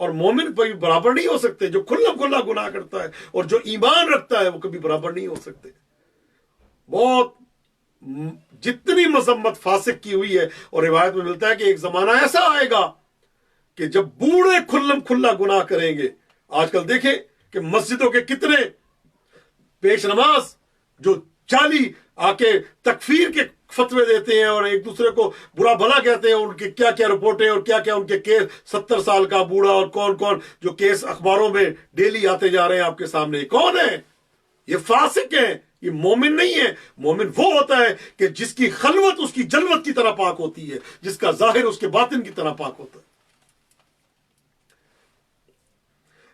اور مومن کبھی برابر نہیں ہو سکتے. جو کھلا کھلا گناہ کرتا ہے اور جو ایمان رکھتا ہے وہ کبھی برابر نہیں ہو سکتے. بہت جتنی مذمت فاسق کی ہوئی ہے، اور روایت میں ملتا ہے کہ ایک زمانہ ایسا آئے گا کہ جب بوڑھے کھلم کھلا گناہ کریں گے. آج کل دیکھیں کہ مسجدوں کے کتنے پیش نماز جو چالی آ کے تکفیر کے فتوے دیتے ہیں اور ایک دوسرے کو برا بھلا کہتے ہیں، ان کی کیا کیا رپورٹیں اور کیا کیا ان کے کیس، 70 سال کا بوڑھا اور کون کون جو کیس اخباروں میں ڈیلی آتے جا رہے ہیں آپ کے سامنے. کون ہے یہ؟ فاسق ہیں، یہ مومن نہیں ہے. مومن وہ ہوتا ہے کہ جس کی خلوت اس کی جلوت کی طرح پاک ہوتی ہے، جس کا ظاہر اس کے باطن کی طرح پاک ہوتا ہے.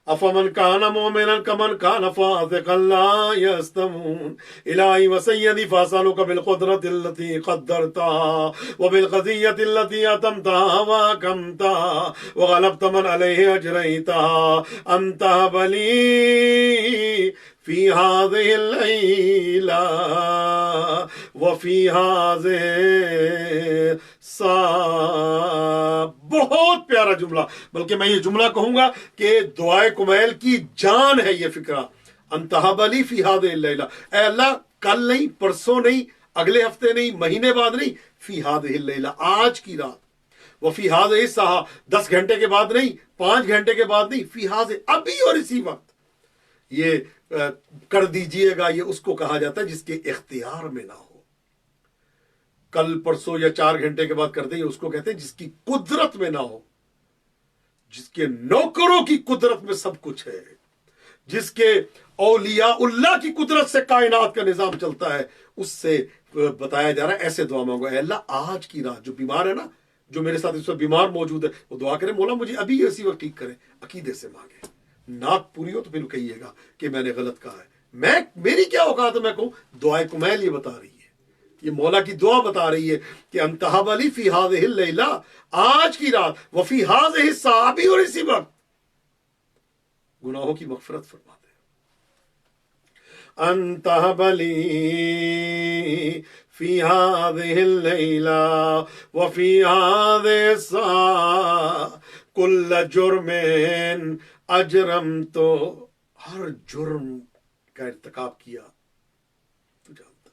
افمن کان مومنا کمن کان فاسقا لا یستوون. الہی و سیدی فاسألک بالقدرۃ التي قدرتها وبالقضیۃ التي اتمتها واکمتها وغلبت من علیہ اجریتها انت بلی فی هذه الليلة وفی هذه الساعة. بہت پیارا جملہ، بلکہ میں یہ جملہ کہوں گا کہ دعائے کمیل کی جان ہے یہ فکرہ. انتہا بلی فی هذه الليلة، اے اللہ کل نہیں، پرسوں نہیں، اگلے ہفتے نہیں، مہینے بعد نہیں، فی هذه الليلة آج کی رات. وفی هذه الساعة 10 گھنٹے کے بعد نہیں، 5 گھنٹے کے بعد نہیں، فی هذه ابھی اور اسی وقت. یہ کر دیجئے گا، یہ اس کو کہا جاتا ہے جس کے اختیار میں نہ ہو. کل پرسوں یا 4 گھنٹے کے بعد کر دیں، اس کو کہتے ہیں جس کی قدرت میں نہ ہو. جس کے نوکروں کی قدرت میں سب کچھ ہے، جس کے اولیاء اللہ کی قدرت سے کائنات کا نظام چلتا ہے، اس سے بتایا جا رہا ہے ایسے دعا مانگو. اے اللہ آج کی رات جو بیمار ہے نا، جو میرے ساتھ اس وقت بیمار موجود ہے، وہ دعا کرے مولا مجھے ابھی اسی وقت ٹھیک کرے. عقیدے سے مانگے. نعت پوری ہو تو پھر کہیے گا کہ میں نے غلط کہا ہے. میری کیا اوقات ہے میں کہوں؟ دعائے کمیل یہ بتا رہی ہے، یہ مولا کی دعا بتا رہی ہے کہ انتہا بلی فی هذه الليلة آج کی رات وفی هذه الساعة ابھی اور اسی وقت گناہوں کی مغفرت فرما دے. انتہا بلی فی هذه الليلة وفی هذه الساعة کل جرم اجرم. تو ہر جرم کا ارتکاب کیا تو جانتا.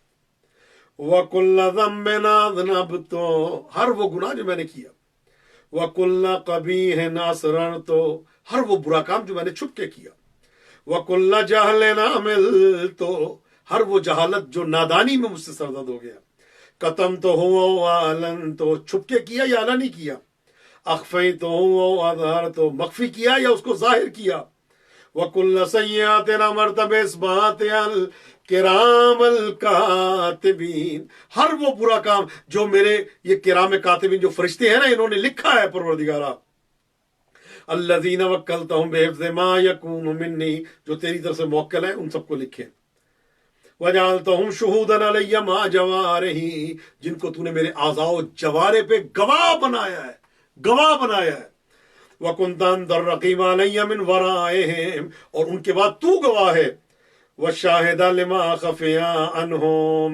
وَكُلَّ ذَنبٍ أَذْنَبْتُ، ہر وہ گناہ جو میں نے کیا. وَكُلَّ قَبِيحٍ أَسْرَرْتُ، ہر وہ برا کام جو میں نے چھپ کے کیا. وَكُلَّ جَهْلٍ عَمِلْتُ، ہر وہ جہالت جو نادانی میں مجھ سے سرزد ہو گیا. قَتَمْتُهُ وَأَعْلَنْتُ، چھپ کے کیا یا علنی کیا. اخفیتہ وَأَظْهَرْتُ، مخفی کیا یا اس کو ظاہر کیا. وَكُلَّ سَيِّئَةٍ أَمَرْتَ بِإِثْبَاتِهَا الْكِرَامَ الْكَاتِبِينَ، ہر وہ برا کام جو میرے یہ کرام کاتبین جو فرشتے ہیں نا انہوں نے لکھا ہے پروردگارا. الَّذِينَ وَكَّلْتَهُمْ بِحِفْظِ مَا يَكُونُ مِنِّي، جو تیری طرف سے موکل ہیں ان سب کو لکھے. وَجَعَلْتَهُمْ شُهُودًا عَلَيَّ مَا جَوَارِحِي، جن کو تو نے میرے اعضاء و جوارے پہ گواہ بنایا ہے، گواہ بنایا ہے. وَكُنْتَ أَنْتَ الرَّقِيبَ عَلَيَّ مِنْ وَرَائِهِمْ، اور ان کے بعد تو گواہ ہے. وَالشَّاهِدَ لِمَا خَفِيَ عَنْهُمْ،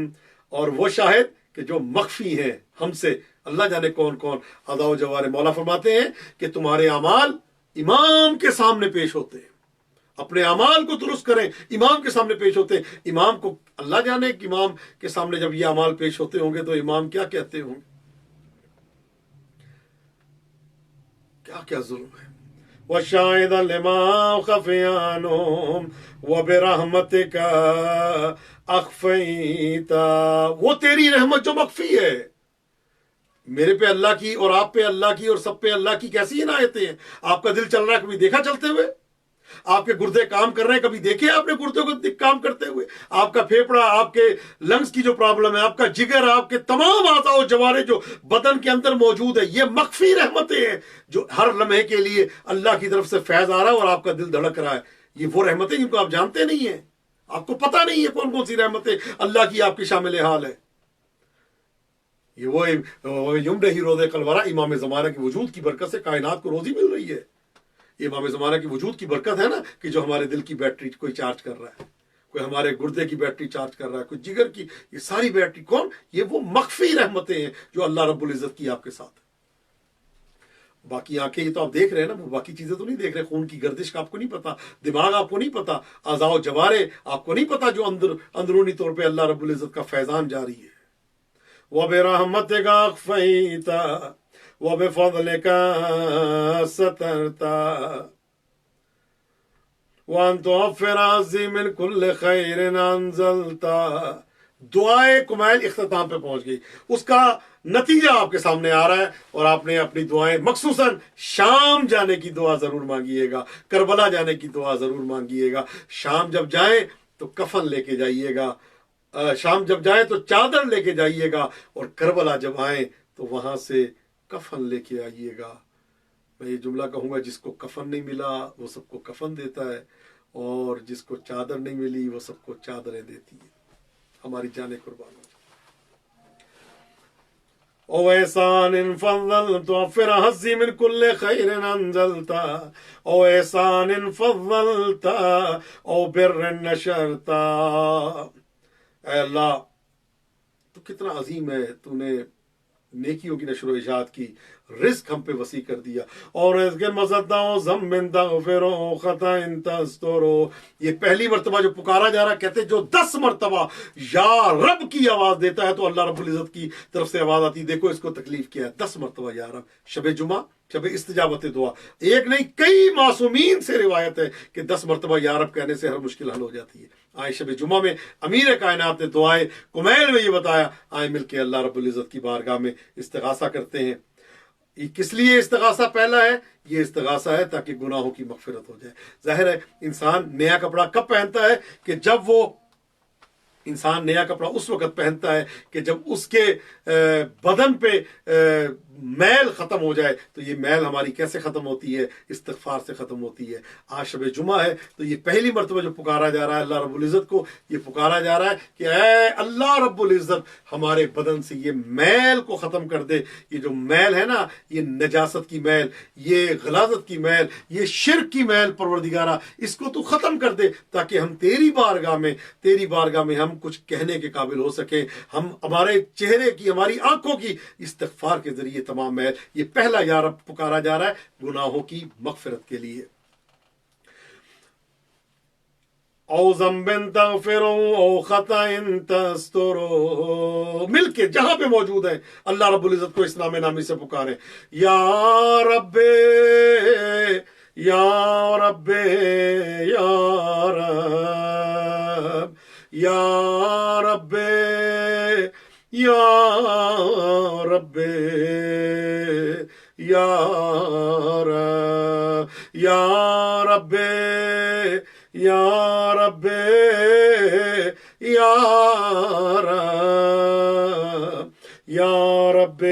اور وہ شاہد کہ جو مخفی ہیں ہم سے، اللہ جانے کون کون اعضاء و جوارے. مولا فرماتے ہیں کہ تمہارے اعمال امام کے سامنے پیش ہوتے ہیں. اپنے اعمال کو درست کریں، امام کے سامنے پیش ہوتے ہیں. امام کو اللہ جانے کہ امام کے سامنے جب یہ اعمال پیش ہوتے ہوں گے تو امام کیا کہتے ہوں گے، کیا ظلم ہے. وَشَاهِدًا لِمَا خَفِيَ عَنْهُمْ وَبِرَحْمَتِكَ أَخْفَيْتَ، وہ تیری رحمت جو مخفی ہے. میرے پہ اللہ کی اور آپ پہ اللہ کی اور سب پہ اللہ کی کیسی عنایتیں ہیں. آپ کا دل چل رہا ہے، کبھی دیکھا چلتے ہوئے؟ آپ کے گردے کام کر رہے ہیں، کبھی دیکھے آپ نے گردے کو کام کرتے ہوئے؟ آپ کا پھیپڑا، آپ کے لنگز کی جو پرابلم ہے، آپ کا جگر، آپ کے تمام اعضاء و جوارے جو بدن کے اندر موجود ہے، یہ مخفی رحمتیں ہیں جو ہر لمحے کے لیے اللہ کی طرف سے فیض آ رہا ہے اور آپ کا دل دھڑک رہا ہے. یہ وہ رحمتیں جن کو آپ جانتے نہیں ہیں، آپ کو پتہ نہیں ہے کون کون سی رحمتیں اللہ کی آپ کی شامل حال ہے. یہ وہ یمن ہی روز کلورہ امام زمانہ کی وجود کی برکت سے کائنات کو روزی مل رہی ہے. یہ امام زمانہ کی وجود کی برکت ہے نا کہ جو ہمارے دل کی بیٹری کوئی چارج کر رہا ہے، کوئی ہمارے گردے کی بیٹری چارج کر رہا ہے، کوئی جگر کی، یہ ساری بیٹری کون؟ یہ وہ مخفی رحمتیں ہیں جو اللہ رب العزت کی آپ کے ساتھ. باقی آنکھیں یہ تو آپ دیکھ رہے ہیں نا، وہ باقی چیزیں تو نہیں دیکھ رہے. خون کی گردش کا آپ کو نہیں پتا، دماغ آپ کو نہیں پتا، اعضاء و جوارے آپ کو نہیں پتا جو اندرونی طور پہ اللہ رب العزت کا فیضان جاری ہے. وبرحمتك أخفيت وبفضلك سترت وأن توفر عزي من كل خير أنزلت. دعائے کمیل اختتام پہ پہنچ گئی. اس کا نتیجہ آپ کے سامنے آ رہا ہے اور آپ نے اپنی دعائیں مخصوصاً شام جانے کی دعا ضرور مانگیے گا, کربلا جانے کی دعا ضرور مانگیے گا. شام جب جائیں تو کفن لے کے جائیے گا, شام جب جائیں تو چادر لے کے جائیے گا, اور کربلا جب آئیں تو وہاں سے کفن لے کے آئیے گا. میں یہ جملہ کہوں گا, جس کو کفن نہیں ملا وہ سب کو کفن دیتا ہے, اور جس کو چادر نہیں ملی وہ سب کو چادریں دیتی ہے. ہماری جانیں قربان ہو جائے. او احسان فضلت وفر حظی من کل خیر انزلت, او احسان فضلت او بر نشرت. اے اللہ تو کتنا عظیم ہے, تو نے نیکیوں کی نشر و اشاعت کی, رزق ہم پہ وسیع کر دیا. اور اس کے مزداؤ ضم تغفرو خطا تسترو, یہ پہلی مرتبہ جو پکارا جا رہا, کہتے جو 10 مرتبہ یا رب کی آواز دیتا ہے تو اللہ رب العزت کی طرف سے آواز آتی. دیکھو اس کو تکلیف کیا ہے, 10 مرتبہ یا رب. شب جمعہ شب استجابت دعا, ایک نہیں کئی معصومین سے روایت ہے کہ 10 مرتبہ یا رب کہنے سے ہر مشکل حل ہو جاتی ہے. آئے شب جمعہ میں امیر کائنات نے دعائے کمیل میں یہ بتایا, آئے مل کے اللہ رب العزت کی بارگاہ میں استغاثہ کرتے ہیں. کس لیے استغاثہ پہلا ہے؟ یہ استغاثہ ہے تاکہ گناہوں کی مغفرت ہو جائے. ظاہر ہے انسان نیا کپڑا کب پہنتا ہے کہ جب وہ انسان نیا کپڑا اس وقت پہنتا ہے کہ جب اس کے بدن پہ میل ختم ہو جائے. تو یہ میل ہماری کیسے ختم ہوتی ہے؟ استغفار سے ختم ہوتی ہے. آج شب جمعہ ہے تو یہ پہلی مرتبہ جو پکارا جا رہا ہے اللہ رب العزت کو, یہ پکارا جا رہا ہے کہ اے اللہ رب العزت ہمارے بدن سے یہ میل کو ختم کر دے. یہ جو میل ہے نا, یہ نجاست کی میل, یہ غلاظت کی میل, یہ شرک کی میل, پروردگارہ اس کو تو ختم کر دے تاکہ ہم تیری بارگاہ میں ہم کچھ کہنے کے قابل ہو سکیں. ہم ہمارے چہرے کی, ہماری آنکھوں کی استغفار کے ذریعے تمام میل. یہ پہلا یا رب پکارا جا رہا ہے گناہوں کی مغفرت کے لیے. او ذنب تغفرو او خطا تسترو, مل کے جہاں پہ موجود ہیں اللہ رب العزت کو اس نام نامی سے پکاریں. یا رب یا رب یا رب یا رب یا رب یا رب یا رب یا رب یا رب یا رب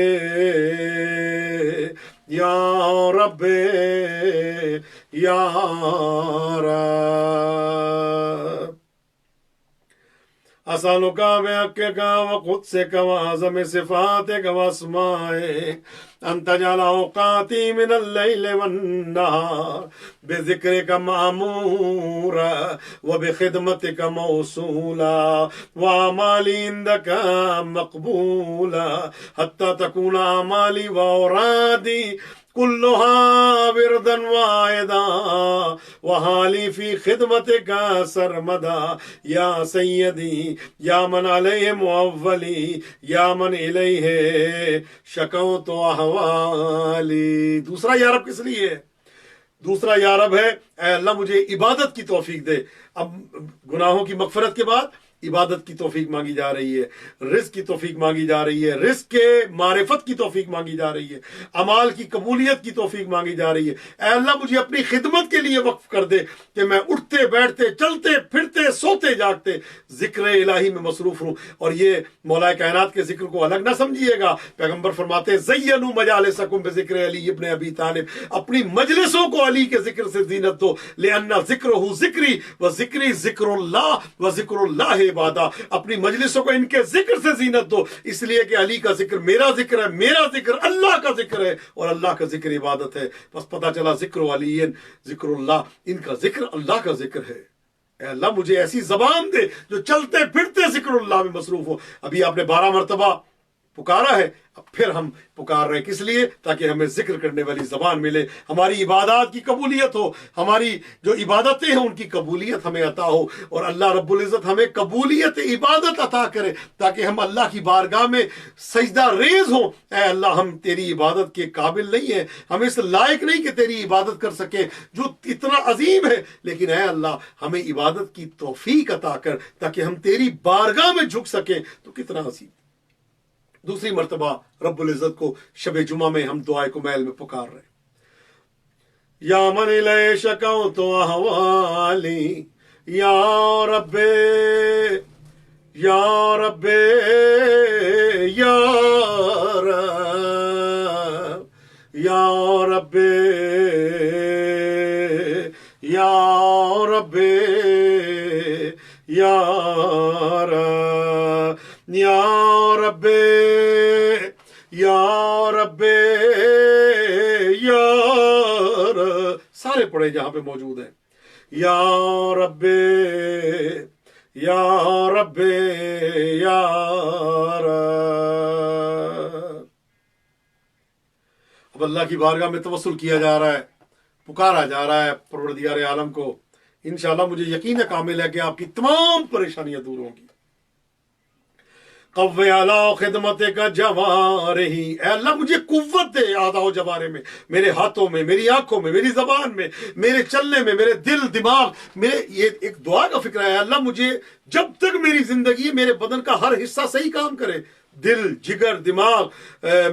یا رب یا رب. اسألك بحقك وقدسك وأعظم صفاتك وأسمائك أن تجعل أوقاتي من الليل والنهار بذكرك مأمورا وبخدمتك موصولا وأعمالي عندك مقبولا حتى تكون أعمالي وأورادي كلها وردا واحدا وحالي في خدمتك سرمدا يا سيدي يا من عليه مؤولي يا من إليه شكوت أحوالي. دوسرا یا رب کس لیے ہے؟ دوسرا یا رب ہے اے اللہ مجھے عبادت کی توفیق دے. اب گناہوں کی مغفرت کے بعد عبادت کی توفیق مانگی جا رہی ہے, رزق کی توفیق مانگی جا رہی ہے, رزق کے معرفت کی توفیق مانگی جا رہی ہے, اعمال کی قبولیت کی توفیق مانگی جا رہی ہے. اے اللہ مجھے اپنی خدمت کے لیے وقف کر دے کہ میں اٹھتے بیٹھتے چلتے پھرتے سوتے جاگتے ذکر الہی میں مصروف ہوں. اور یہ مولا کائنات کے ذکر کو الگ نہ سمجھیے گا. پیغمبر فرماتے ہیں زینوا مجالسکم بذکر علی ابن ابی طالب, اپنی مجلسوں کو علی کے ذکر سے زینت دو. لأن ذکرہ ذکری و ذکری ذکر اللہ و ذکر اللہ عبادہ, اپنی مجلسوں کو ان کے ذکر سے زینت دو, اس لیے کہ علی کا ذکر میرا ذکر ہے, میرا ذکر اللہ کا ذکر ہے, اور اللہ کا ذکر عبادت ہے. بس پتہ چلا ذکر علی ذکر اللہ, ان کا ذکر اللہ کا ذکر ہے. اے اللہ مجھے ایسی زبان دے جو چلتے پھرتے ذکر اللہ میں مصروف ہو. ابھی آپ نے 12 مرتبہ پکارا ہے، اب پھر ہم پکار رہے ہیں کس لیے؟ تاکہ ہمیں ذکر کرنے والی زبان ملے، ہماری عبادات کی قبولیت ہو، ہماری جو عبادتیں ہیں ان کی قبولیت ہمیں عطا ہو، اور اللہ رب العزت ہمیں قبولیت عبادت عطا کرے تاکہ ہم اللہ کی بارگاہ میں سجدہ ریز ہوں۔ اے اللہ، ہم تیری عبادت کے قابل نہیں ہیں، ہم اس لائق نہیں کہ تیری عبادت کر سکیں جو اتنا عظیم ہے، لیکن اے اللہ ہمیں عبادت کی توفیق عطا کر تاکہ ہم تیری بارگاہ میں جھک سکیں، تو کتنا عظیم۔ دوسری مرتبہ رب العزت کو شب جمعہ میں ہم دعائے کمیل میں پکار رہے ہیں، یا من الیہ شکوت احوالی یا رب یا رب یا رب یا رب یا رب یا رب یا رب یا رب یا رب، سارے پڑھے جہاں پہ موجود ہیں، یا رب یا رب یا رب۔ اب اللہ کی بارگاہ میں توسل کیا جا رہا ہے، پکارا جا رہا ہے پروردگار عالم کو۔ انشاءاللہ مجھے یقین کامل ہے کہ آپ کی تمام پریشانیاں دور ہوں گی۔ قوی علی خدمت کا جوارحی، اے اللہ مجھے قوت دے اعضاء و جوارح میں، میرے ہاتھوں میں، میری آنکھوں میں، میری زبان میں، میرے چلنے میں، میرے دل دماغ، میرے یہ ایک دعا کا فکر ہے، اللہ مجھے جب تک میری زندگی میرے بدن کا ہر حصہ صحیح کام کرے، دل، جگر، دماغ،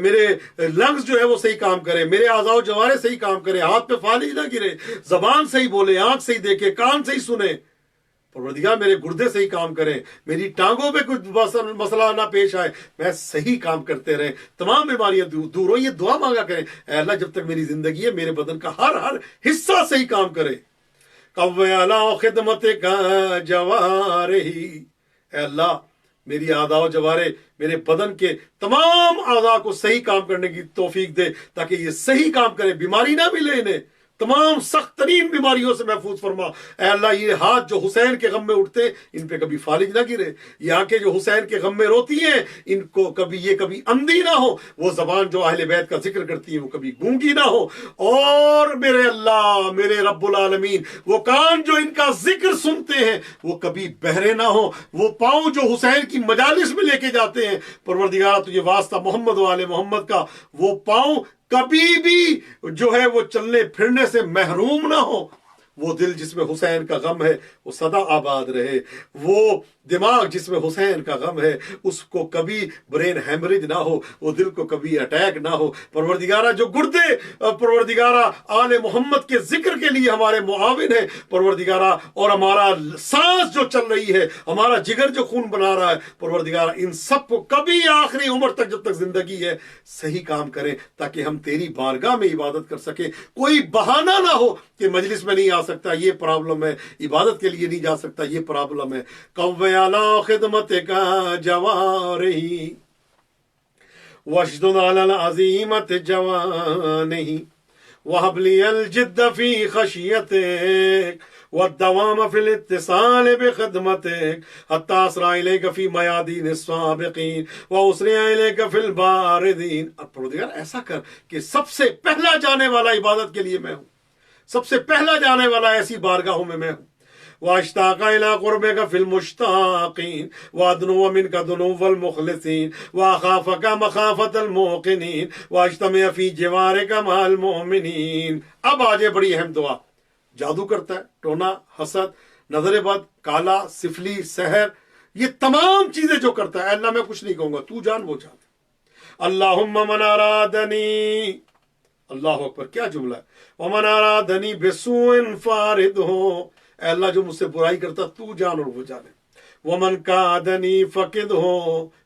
میرے لنگز جو ہے وہ صحیح کام کرے، میرے اعضاء و جوارح صحیح کام کرے، ہاتھ پہ فالج نہ گرے، زبان صحیح بولے، آنکھ صحیح دیکھے، کان صحیح سنے، پروردگار میرے گردے صحیح کام کریں، میری ٹانگوں پہ کچھ مسئلہ نہ پیش آئے، میں صحیح کام کرتے رہیں، تمام بیماریاں دور ہو، یہ دعا مانگا کریں، اے اللہ جب تک میری زندگی ہے میرے بدن کا ہر حصہ صحیح کام کرے۔ قوی علی خدمت کا جوارحی، اے اللہ میری اعضاء و جوارح، میرے بدن کے تمام اعضاء کو صحیح کام کرنے کی توفیق دے تاکہ یہ صحیح کام کرے، بیماری نہ ملے انہیں، تمام سخت ترین بیماریوں سے محفوظ فرما۔ اے اللہ یہ ہاتھ جو حسین کے غم میں اٹھتے ان پہ کبھی فالج نہ گرے، یہ آنکھیں جو حسین کے غم میں روتی ہیں ان کو کبھی اندھی نہ ہو، وہ زبان جو اہل بیت کا ذکر کرتی ہے وہ کبھی گونگی نہ ہو، اور میرے اللہ میرے رب العالمین وہ کان جو ان کا ذکر سنتے ہیں وہ کبھی بہرے نہ ہو، وہ پاؤں جو حسین کی مجالس میں لے کے جاتے ہیں پروردگار تجھے واسطہ محمد و آل محمد کا، وہ پاؤں کبھی بھی جو ہے وہ چلنے پھرنے سے محروم نہ ہو، وہ دل جس میں حسین کا غم ہے وہ سدا آباد رہے، وہ دماغ جس میں حسین کا غم ہے اس کو کبھی برین ہیمریج نہ ہو، وہ دل کو کبھی اٹیک نہ ہو، پروردگارہ جو گردے پروردگارہ آل محمد کے ذکر کے لیے ہمارے معاون ہیں پروردگارہ، اور ہمارا سانس جو چل رہی ہے، ہمارا جگر جو خون بنا رہا ہے پروردگارہ، ان سب کو کبھی آخری عمر تک جب تک زندگی ہے صحیح کام کریں تاکہ ہم تیری بارگاہ میں عبادت کر سکیں، کوئی بہانہ نہ ہو کہ مجلس میں نہیں آ سکتا یہ پرابلم ہے، عبادت کے لیے نہیں جا سکتا یہ پرابلم ہے۔ قوی علی خدمت کا جوارحی واشدد علی العزیمت جوانحی وہب لی الجد فی خشیتک والدوام فی الاتصال بخدمتک حتی اسرع الیک فی میادین السابقین واسرع الیک فی الباردین۔ اب پروردگار ایسا کر کہ سب سے پہلا جانے والا عبادت کے لیے میں ہوں، سب سے پہلا جانے والا ایسی بارگاہوں میں میں ہوں، واشتاق الى قربك في المشتاقين وادنو منك دنو المخلصين واخافك مخافة الموقنين واجتمع في جوارك مع المؤمنين۔ اب آجے بڑی اہم دعا، جادو کرتا ہے، ٹونا، حسد، نظر بد، کالا، سفلی، سحر، یہ تمام چیزیں جو کرتا ہے، اللہ میں کچھ نہیں کہوں گا، تو جان وہ جان۔ اللہم من ارادنی، اللہ اکبر کیا جملہ ہے، ومن ارادنی بسوء فاردہ، اے اللہ جو مجھ سے برائی کرتا تو جان اور وہ جانے، ومن کادنی فقدہ،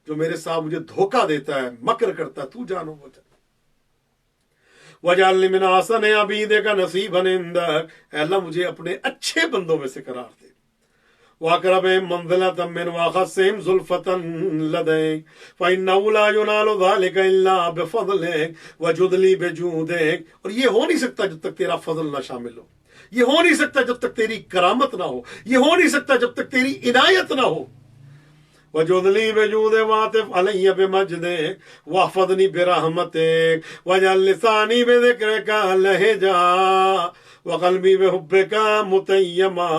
جو میرے ساتھ مجھے دھوکہ دیتا ہے، مکر کرتا ہے، تو جان اور وہ جانے، وجعلنی من احسن عبیدک نصیبا عندک، اے اللہ مجھے اپنے اچھے بندوں میں سے قرار دے، وَأَقْرَبِهِمْ مَنزِلَةً مِّنْ وَأَخَصِّهِمْ زُلْفَةً لَدَيْكَ فَإِنَّهُ لَا يُنَالُ ذَلِكَ إِلَّا بِفَضْلِكَ وَجُودْ لِي بِجُودِكَ۔ اور یہ ہو نہیں سکتا جب تک تیرا فضل نہ شامل ہو، یہ ہو نہیں سکتا جب تک تیری کرامت نہ ہو، یہ ہو نہیں سکتا جب تک تیری عنایت نہ ہو۔ وجدلی بجود واطف علی بمجدک واحفظنی برحمتک وجعل لسانی بذکرک لہجا وقلبی بحبک متیما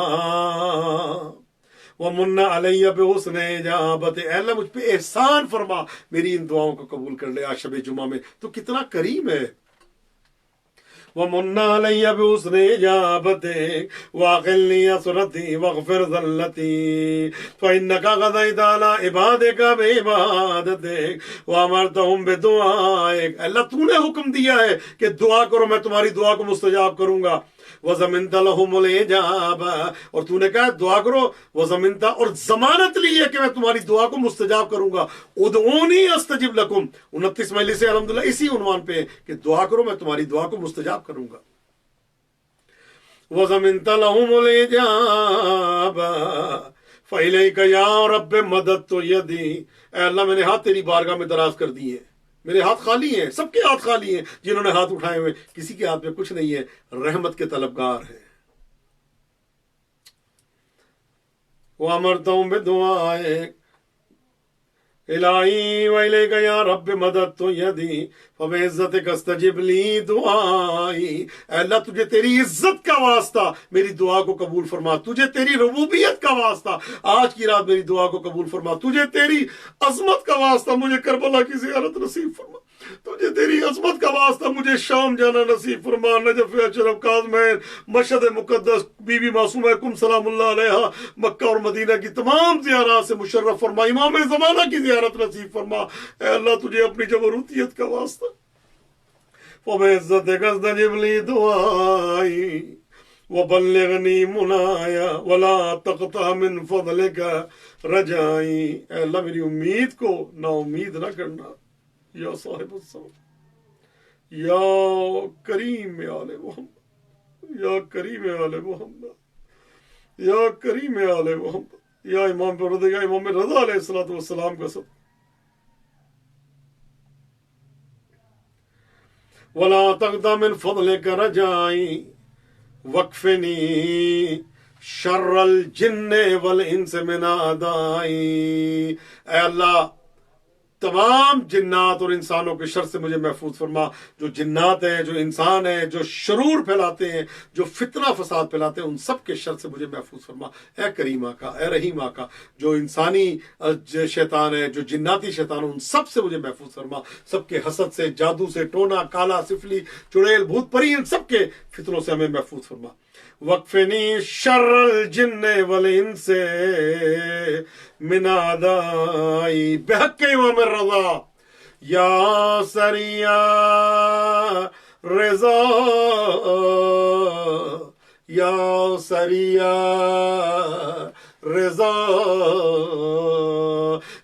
ومن علی بحسن اجابت. اے اللہ مجھ پہ احسان فرما، میری ان دعاؤں کو قبول کر لے. آج شب جمعہ میں تو کتنا کریم ہے. ومن علی بحسن اجابتک واقلنی اسرتی واغفر ذلتی فانک قضیت علی عبادک بعبادتک وامرتہم بدعائک. اللہ تو نے حکم دیا ہے کہ دعا کرو، میں تمہاری دعا کو مستجاب کروں گا. وَضَمِنْتَ لَهُمُ الْإِجَابَةَ، اور تو نے کہا دعا کرو. وَضَمِنْتَ، اور ضمانت لی ہے کہ میں تمہاری دعا کو مستجاب کروں گا. ادعونی استجب لکم، 29 مجلس سے الحمدللہ اسی عنوان پہ کہ دعا کرو میں تمہاری دعا کو مستجاب کروں گا. وَضَمِنْتَ لَهُمُ الْإِجَابَةَ فَإِلَيْكَ يَا رَبِّ مَدَدْتُ يَدِي. اے اللہ میں نے ہاتھ تیری بارگاہ میں دراز کر دیے ہیں. میرے ہاتھ خالی ہیں، سب کے ہاتھ خالی ہیں جنہوں نے ہاتھ اٹھائے ہوئے، کسی کے ہاتھ میں کچھ نہیں ہے. رحمت کے طلبگار ہیں. وَأَمَرْتَهُمْ بِدُعَائِكَ الہی وَإِلَيْكَ يَا رَبِّ مَدَدْتُ يَدِي فَبِعِزَّتِكَ اسْتَجِبْ لِي دُعَائِي. اے اللہ تجھے تیری عزت کا واسطہ میری دعا کو قبول فرما، تجھے تیری ربوبیت کا واسطہ آج کی رات میری دعا کو قبول فرما، تجھے تیری عظمت کا واسطہ مجھے کربلا کی زیارت نصیب فرما، تجھے تیری عظمت کا واسطہ مجھے شام جانا نصیب فرما، نجف اشرف کاظمین مشہد مقدس بی بی معصومہ کم سلام اللہ علیہا مکہ اور مدینہ کی تمام زیارات سے مشرف فرما، امام زمانہ کی زیارت نصیب فرما. اے اللہ تجھے اپنی جبروتیت کا واسطہ فَبِعِزَّتِكَ اسْتَجِبْ لِي دُعَائِي وَبَلِّغْنِي مُنَايَا وَلَا تَقْطَعْ مِنْ فَضْلِكَ رَجَائِي. اے اللہ میری امید کو نا امید نہ کرنا. یا صاحب السلام، یا کریم آل محمد، یا کریم آل محمد، یا کریم آل محمد، یا امام رضا، یا امام رضا علیہ السلام کا سب. وَلَا تَقْطَعْ مِنْ فَضْلِكَ رَجَائِي وَاكْفِنِي شَرَّ الْجِنِّ وَالْإِنسِ مِنْ أَعْدَائِي. اے اللہ تمام جنات اور انسانوں کے شر سے مجھے محفوظ فرما. جو جنات ہیں، جو انسان ہیں، جو شرور پھیلاتے ہیں، جو فتنہ فساد پھیلاتے ہیں، ان سب کے شر سے مجھے محفوظ فرما. اے کریم آقا، اے رحیم آقا، جو انسانی شیطان ہے، جو جناتی شیطان ان سب سے مجھے محفوظ فرما. سب کے حسد سے، جادو سے، ٹونا کالا سفلی چڑیل بھوت پری، ان سب کے فتنوں سے ہمیں محفوظ فرما. وَاكْفِنِي شَرَّ الْجِنِّ وَالْإِنسِ مِنْ أَعْدَائِي بحق امام الرضا یا سریع رضا، یا سریع رضا،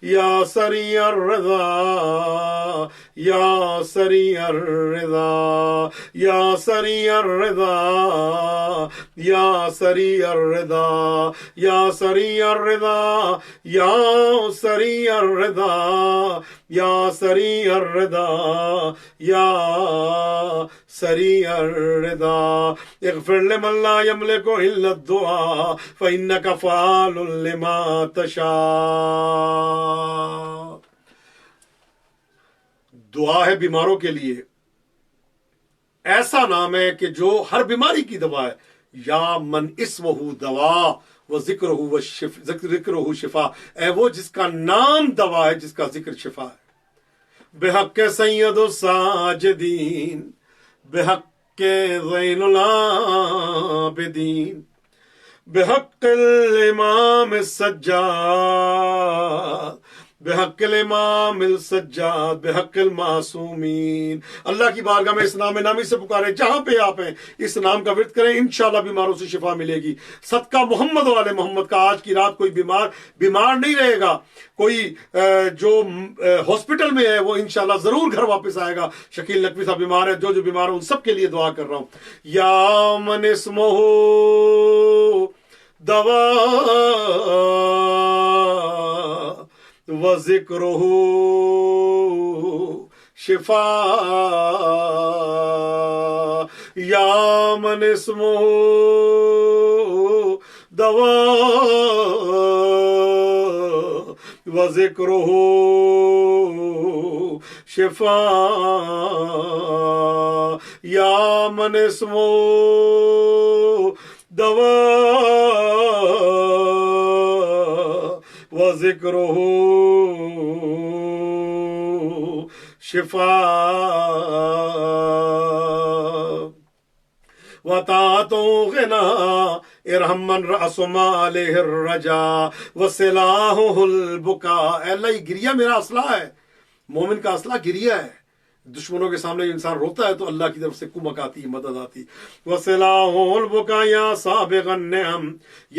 یا سریع الرضا، یا سریع الرضا، یا سریع الرضا، یا سریع الرضا، یا سریع الرضا، یا سریع الرضا، یا سریع الرضا، یا سریع الرضا. اغفر لمن لا يملك الا الدعاء فانك فعال لما تشاء. دعا ہے بیماروں کے لیے، ایسا نام ہے کہ جو ہر بیماری کی دوا ہے. یا من اسمہ دوا و ذکرہ شفا. اے وہ جس کا نام دوا ہے، جس کا ذکر شفا ہے. بحق سید الساجدین، بحق زین العابدین، بحق الامام السجاد، بحق الامام السجاد، بحق المعصومین. اللہ کی بارگاہ میں اس نام نامی سے پکاریں، جہاں پہ آپ ہیں اس نام کا ورد کریں، انشاءاللہ بیماروں سے شفا ملے گی. صدقہ محمد والے محمد کا آج کی رات کوئی بیمار نہیں رہے گا. کوئی جو ہاسپٹل میں ہے وہ انشاءاللہ ضرور گھر واپس آئے گا. شکیل نقوی صاحب بیمار ہے، جو بیمار ہیں ان سب کے لیے دعا کر رہا ہوں. یا من اسمہ دوا وذکرہ شفا، یا من اسمہ دوا وذکرہ شفاء یا من اسمو دواء وذکرہ شفاء وطاعتو غنا ارحم من رأس مالہ الرجا وسلاحہ البکا۔ اے اللہ یہ گریہ میرا اسلحہ ہے، مومن کا اسلحہ گریہ ہے۔ دشمنوں کے سامنے انسان روتا ہے تو اللہ کی طرف سے کمک آتی ہے، مدد آتی۔ وسلاحہ البکا یا سابغ النعم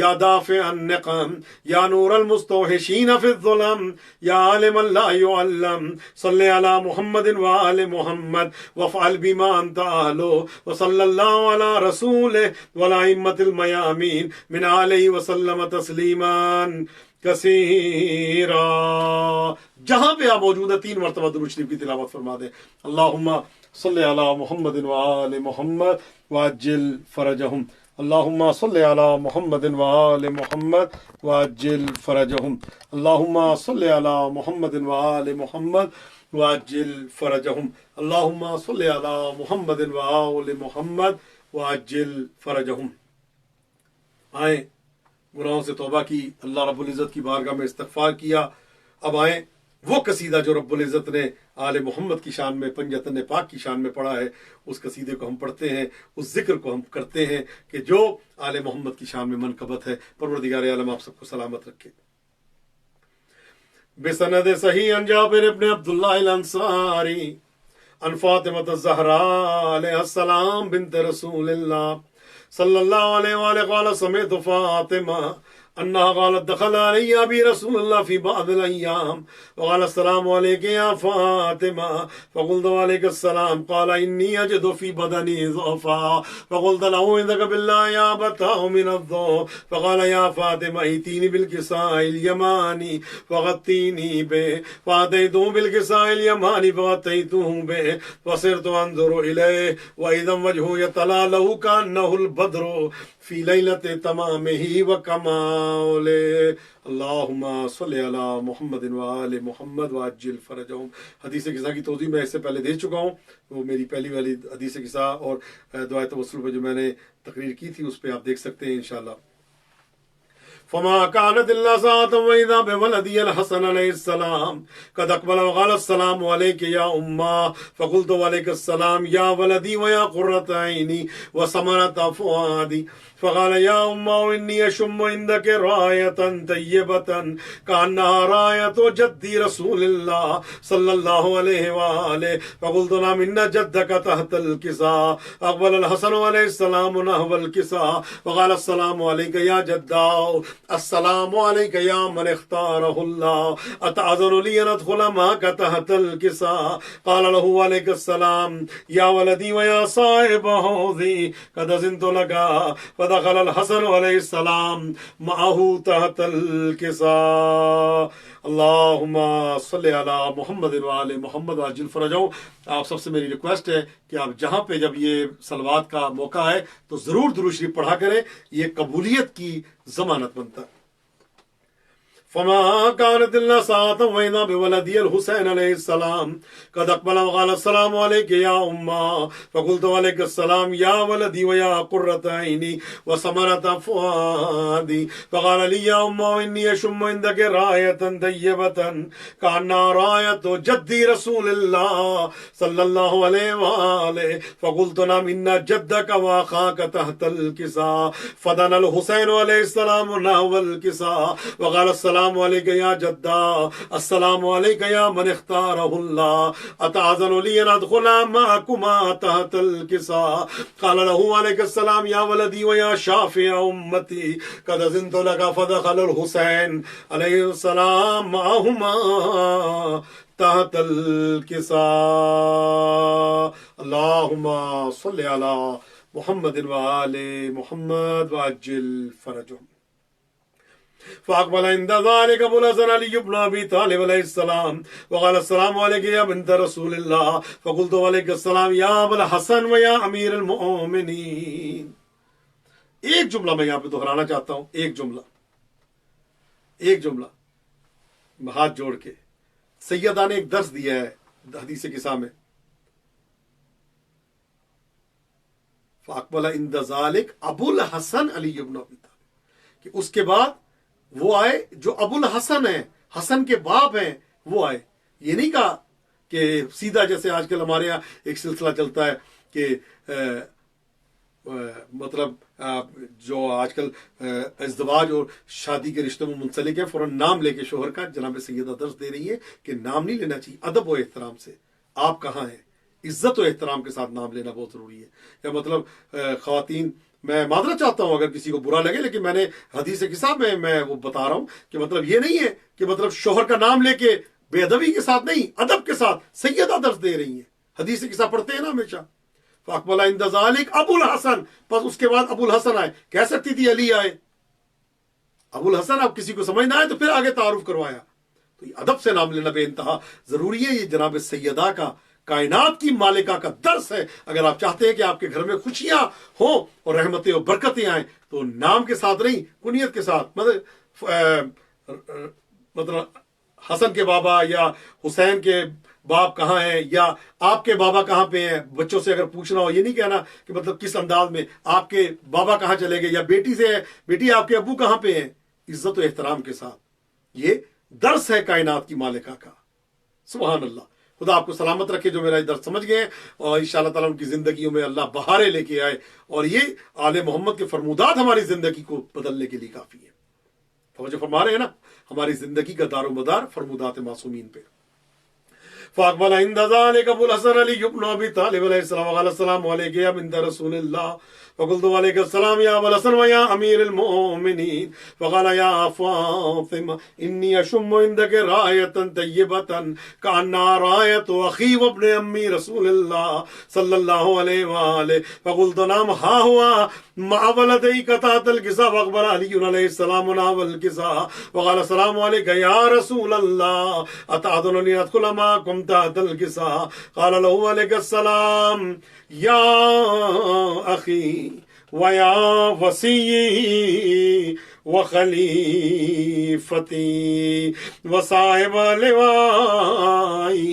یا دافع النقم یا نور المستوحشین فی الظلم یا عالم لا يعلم صلی علی محمد وآل محمد وفعل بما انت اہلو وصلی اللہ علی رسولہ والائمۃ المیامین من علیہ وسلم تسلیما کثیرا۔ جہاں پہ آپ موجود ہیں 3 مرتبہ درود شریف کی تلاوت فرما دیں۔ اللہم صلی علی محمد وآل محمد وعجل فرجہم، اللہم صلی علی محمد وآل محمد وعجل فرجہم، اللہم صلی علی محمد وآل محمد وعجل فرجہم، اللہم صلی علی محمد وآل محمد وعجل فرجہم۔ آئیں، گناہوں سے توبہ کی، اللہ رب العزت کی بارگاہ میں استغفار کیا۔ اب آئیں وہ قصیدہ جو رب العزت نے آل محمد کی شان میں پنجتن پاک کی شان میں پڑھا ہے، اس قصیدے کو ہم پڑھتے ہیں، اس ذکر کو ہم کرتے ہیں کہ جو آل محمد کی شان میں منقبت ہے۔ پروردگار عالم آپ سب کو سلامت رکھے۔ بسند صحیح عن جابر ابن عبداللہ الانصاری عن فاطمة الزہراء علیہ السلام بنت رسول اللہ صلی اللہ علیہ وآلہ قال سمعت فاطمہ انہا قالت دخل علی ابی رسول اللہ فی بعض الایام وقال السلام علیک یا فاطمہ فقلت علیک السلام قال انی اجد فی بدنی ضعفا فقلت له اذک باللہ یا ابتاه من الضعف فقال یا فاطمہ ایتینی بالکساء الیمانی فغطینی بے فاتیتو بالکساء الیمانی فغطیتوه بے فصرت انظر الیہ واذا وجهه یتلاله کانه البدر فی لیلت تمامہ وکمالہ۔ اللہم صلی علی محمد وآل محمد وعجل فرجہم۔ حدیث قصہ کی توضیح میں اس سے پہلے دے چکا ہوں، وہ میری پہلی والی حدیث قصہ اور دعائے توسل پہ جو میں نے تقریر کی تھی اس پہ آپ دیکھ سکتے ہیں انشاءاللہ۔ فما كانت الا ساعة واذا بولدي الحسن عليه السلام قد اقبل وقال السلام عليك يا امه فقلت وعليك السلام يا ولدي ويا قرة عيني وثمرة فؤادي فقال يا امه اني اشم عندك راية طيبة كأنها راية جدي رسول الله صلى الله عليه وآله فقلت نعم ان جدك تحت الكساء اقبل الحسن عليه السلام نحو الكساء وقال السلام عليك يا جدا السلام علیک یا من اختارہ اللہ اتعذر لی ان ادخل معك تحت الکساء قال له علیک السلام یا ولدی ویا صاحب حوضی قد اذنت لك فدخل الحسن علیہ السلام معه تحت الکساء۔ اللہم صلی علی محمد وآل محمد وعجل فرجہم۔ آپ سب سے میری ریکویسٹ ہے کہ آپ جہاں پہ جب یہ صلوات کا موقع ہے تو ضرور درود شریف پڑھا کریں، یہ قبولیت کی ضمانت بنتا ہے۔ فما كانت الا ساعة واذا بولدي الحسين عليه السلام قد اقبل وقال السلام عليك يا امه فقلت وعليك السلام يا ولدي ويا قرة عيني وثمرة فؤادي فقال لي يا امه اني اشم عندك راية طيبة كأنها راية جدي رسول الله صلى الله عليه وآله فقلت نعم ان جدك واخاك تحت الكساء فدنا الحسين عليه السلام نحو الكساء وقال السلام علیک یا جدا السلام علیک یا من اختارہ اللہ اتعذر لی ان ادخل معکما تحت الکساء قال له علیک السلام یا ولدی ویا شافع امتی قد اذنت لك فدخل الحسین علیہ السلام معهما تحت الکساء۔ اللہم صلی علی محمد وآل محمد وعجل فرجہم۔ فاقبل عند ذلك ابو الحسن علي بن ابي طالب عليه السلام وقال السلام عليك يا بنت رسول الله فقلت وعليك السلام يا ابو الحسن ويا امير المؤمنين۔ ایک جملہ میں یہاں پہ دہرانا چاہتا ہوں، ایک جملہ ہاتھ جوڑ کے سیدہ نے ایک درس دیا ہے حدیث قصہ میں، فاقبل عند ذالک ابو الحسن علی بن ابی طالب، کہ اس کے بعد وہ آئے جو ابو الحسن ہیں، حسن کے باپ ہیں، وہ آئے. یہ نہیں کہا کہ سیدھا جیسے آج کل ہمارے یہاں ایک سلسلہ چلتا ہے کہ مطلب جو آج کل ازدواج اور شادی کے رشتوں میں منسلک ہے، فوراً نام لے کے شوہر کا جناب سیدہ درس دے رہی ہے کہ نام نہیں لینا چاہیے، ادب و احترام سے. آپ کہاں ہیں، عزت و احترام کے ساتھ نام لینا بہت ضروری ہے. یا مطلب خواتین، میں معذرت چاہتا ہوں اگر کسی کو برا لگے، لیکن میں نے حدیث قصہ میں وہ بتا رہا ہوں کہ مطلب یہ نہیں ہے کہ مطلب شوہر کا نام لے کے بے ادبی کے ساتھ نہیں، ادب کے ساتھ سیدہ درس دے رہی ہیں. حدیث قصہ پڑھتے ہیں نا ہمیشہ، فاقبل عند ذالک ابو الحسن، بس اس کے بعد ابو الحسن آئے. کہہ سکتی تھی علی آئے، ابو الحسن اب کسی کو سمجھ نہ آئے تو پھر آگے تعارف کروایا. تو یہ ادب سے نام لینا بے انتہا ضروری ہے. یہ جناب سیدہ کا، کائنات کی مالکہ کا درس ہے. اگر آپ چاہتے ہیں کہ آپ کے گھر میں خوشیاں ہوں اور رحمتیں اور برکتیں آئیں تو نام کے ساتھ نہیں، کنیت کے ساتھ. مطلب حسن کے بابا یا حسین کے باپ کہاں ہیں، یا آپ کے بابا کہاں پہ ہیں، بچوں سے اگر پوچھنا ہو یہ نہیں کہنا کہ مطلب کس انداز میں آپ کے بابا کہاں چلے گئے، یا بیٹی سے بیٹی آپ کے ابو کہاں پہ ہیں. عزت و احترام کے ساتھ. یہ درس ہے کائنات کی مالکہ کا. سبحان اللہ. خدا آپ کو سلامت رکھے جو میرا درس سمجھ گئے، اور انشاءاللہ تعالیٰ ان کی زندگیوں میں اللہ بہاریں لے کے آئے، اور یہ آل محمد کے فرمودات ہماری زندگی کو بدلنے کے لیے کافی ہے. توجہ فرما رہے ہیں نا، ہماری زندگی کا دار و مدار فرمودات معصومین پہ. فاقبل عند ذلك ابو الحسن علی بن ابی طالب علیہ السلام وقال السلام علیک یا بنت رسول اللہ، فقلت وعلیک السلام یا ابو الحسن ویا امیر المؤمنین. فقال یا فاطمہ انی اشم عندك رایۃ طیبۃ کأنها رایۃ اخی وابن امی رسول اللہ صلی اللہ علیہ وآلہ. فقلت نعم ها هو مع ولدیک تحت الکساء. فاقبل علی علیہ السلام نحو الکساء وقال السلام علیک یا رسول اللہ اتأذننی ادخل معکم تحت الکساء. قال له علیک السلام یا اخی ویا وصی وخلیفتی وصاحب لوائی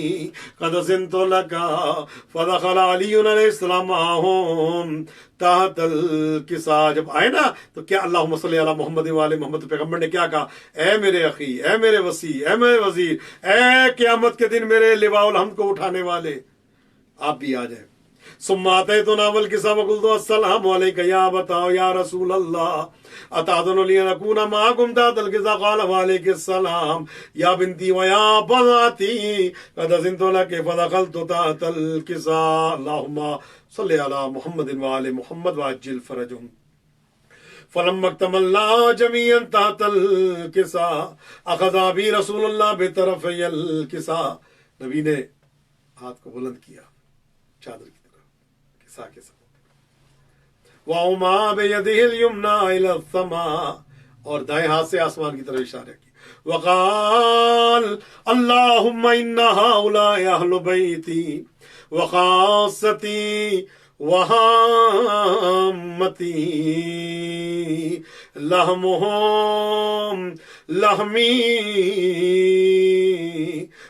قد زنت لکا. فدخل علی علیہ السلام معهم تحت الکساء. جب آئے نا تو کیا اللہم صلی علی محمد وعلی محمد، پیغمبر نے کیا کہا؟ اے میرے اخی، اے میرے وصی، اے میرے وزیر، اے قیامت کے دن میرے لواء الحمد کو اٹھانے والے، آپ بھی آ جائیں. ثم اتيت نحو الكساء وقلت السلام عليك يا ابتا يا رسول الله اتأذن لي ان اكون معكم تحت الكساء. قال وعليك السلام يا بنتي ويا بناتي قد اذنت لك. فدخلت تحت الكساء. اللهم صل على محمد وعلى محمد وعجل فرجهم. فلما اكتملنا جميعا تحت الكساء اخذ ابي رسول الله بطرفي الكساء. نبی نے ہاتھ کو بلند کیا چادر کی طرف کسا کے ساتھ. وَأَوْمَا بِيَدِهِ الْيُمْنَى إِلَى السَّمَاءِ، اور دائیں ہاتھ سے آسمان کی طرف اشارہ کی. وقال اللهم إن هؤلاء أهل بيتي وخاصتي وهامتي لحمهم لحمي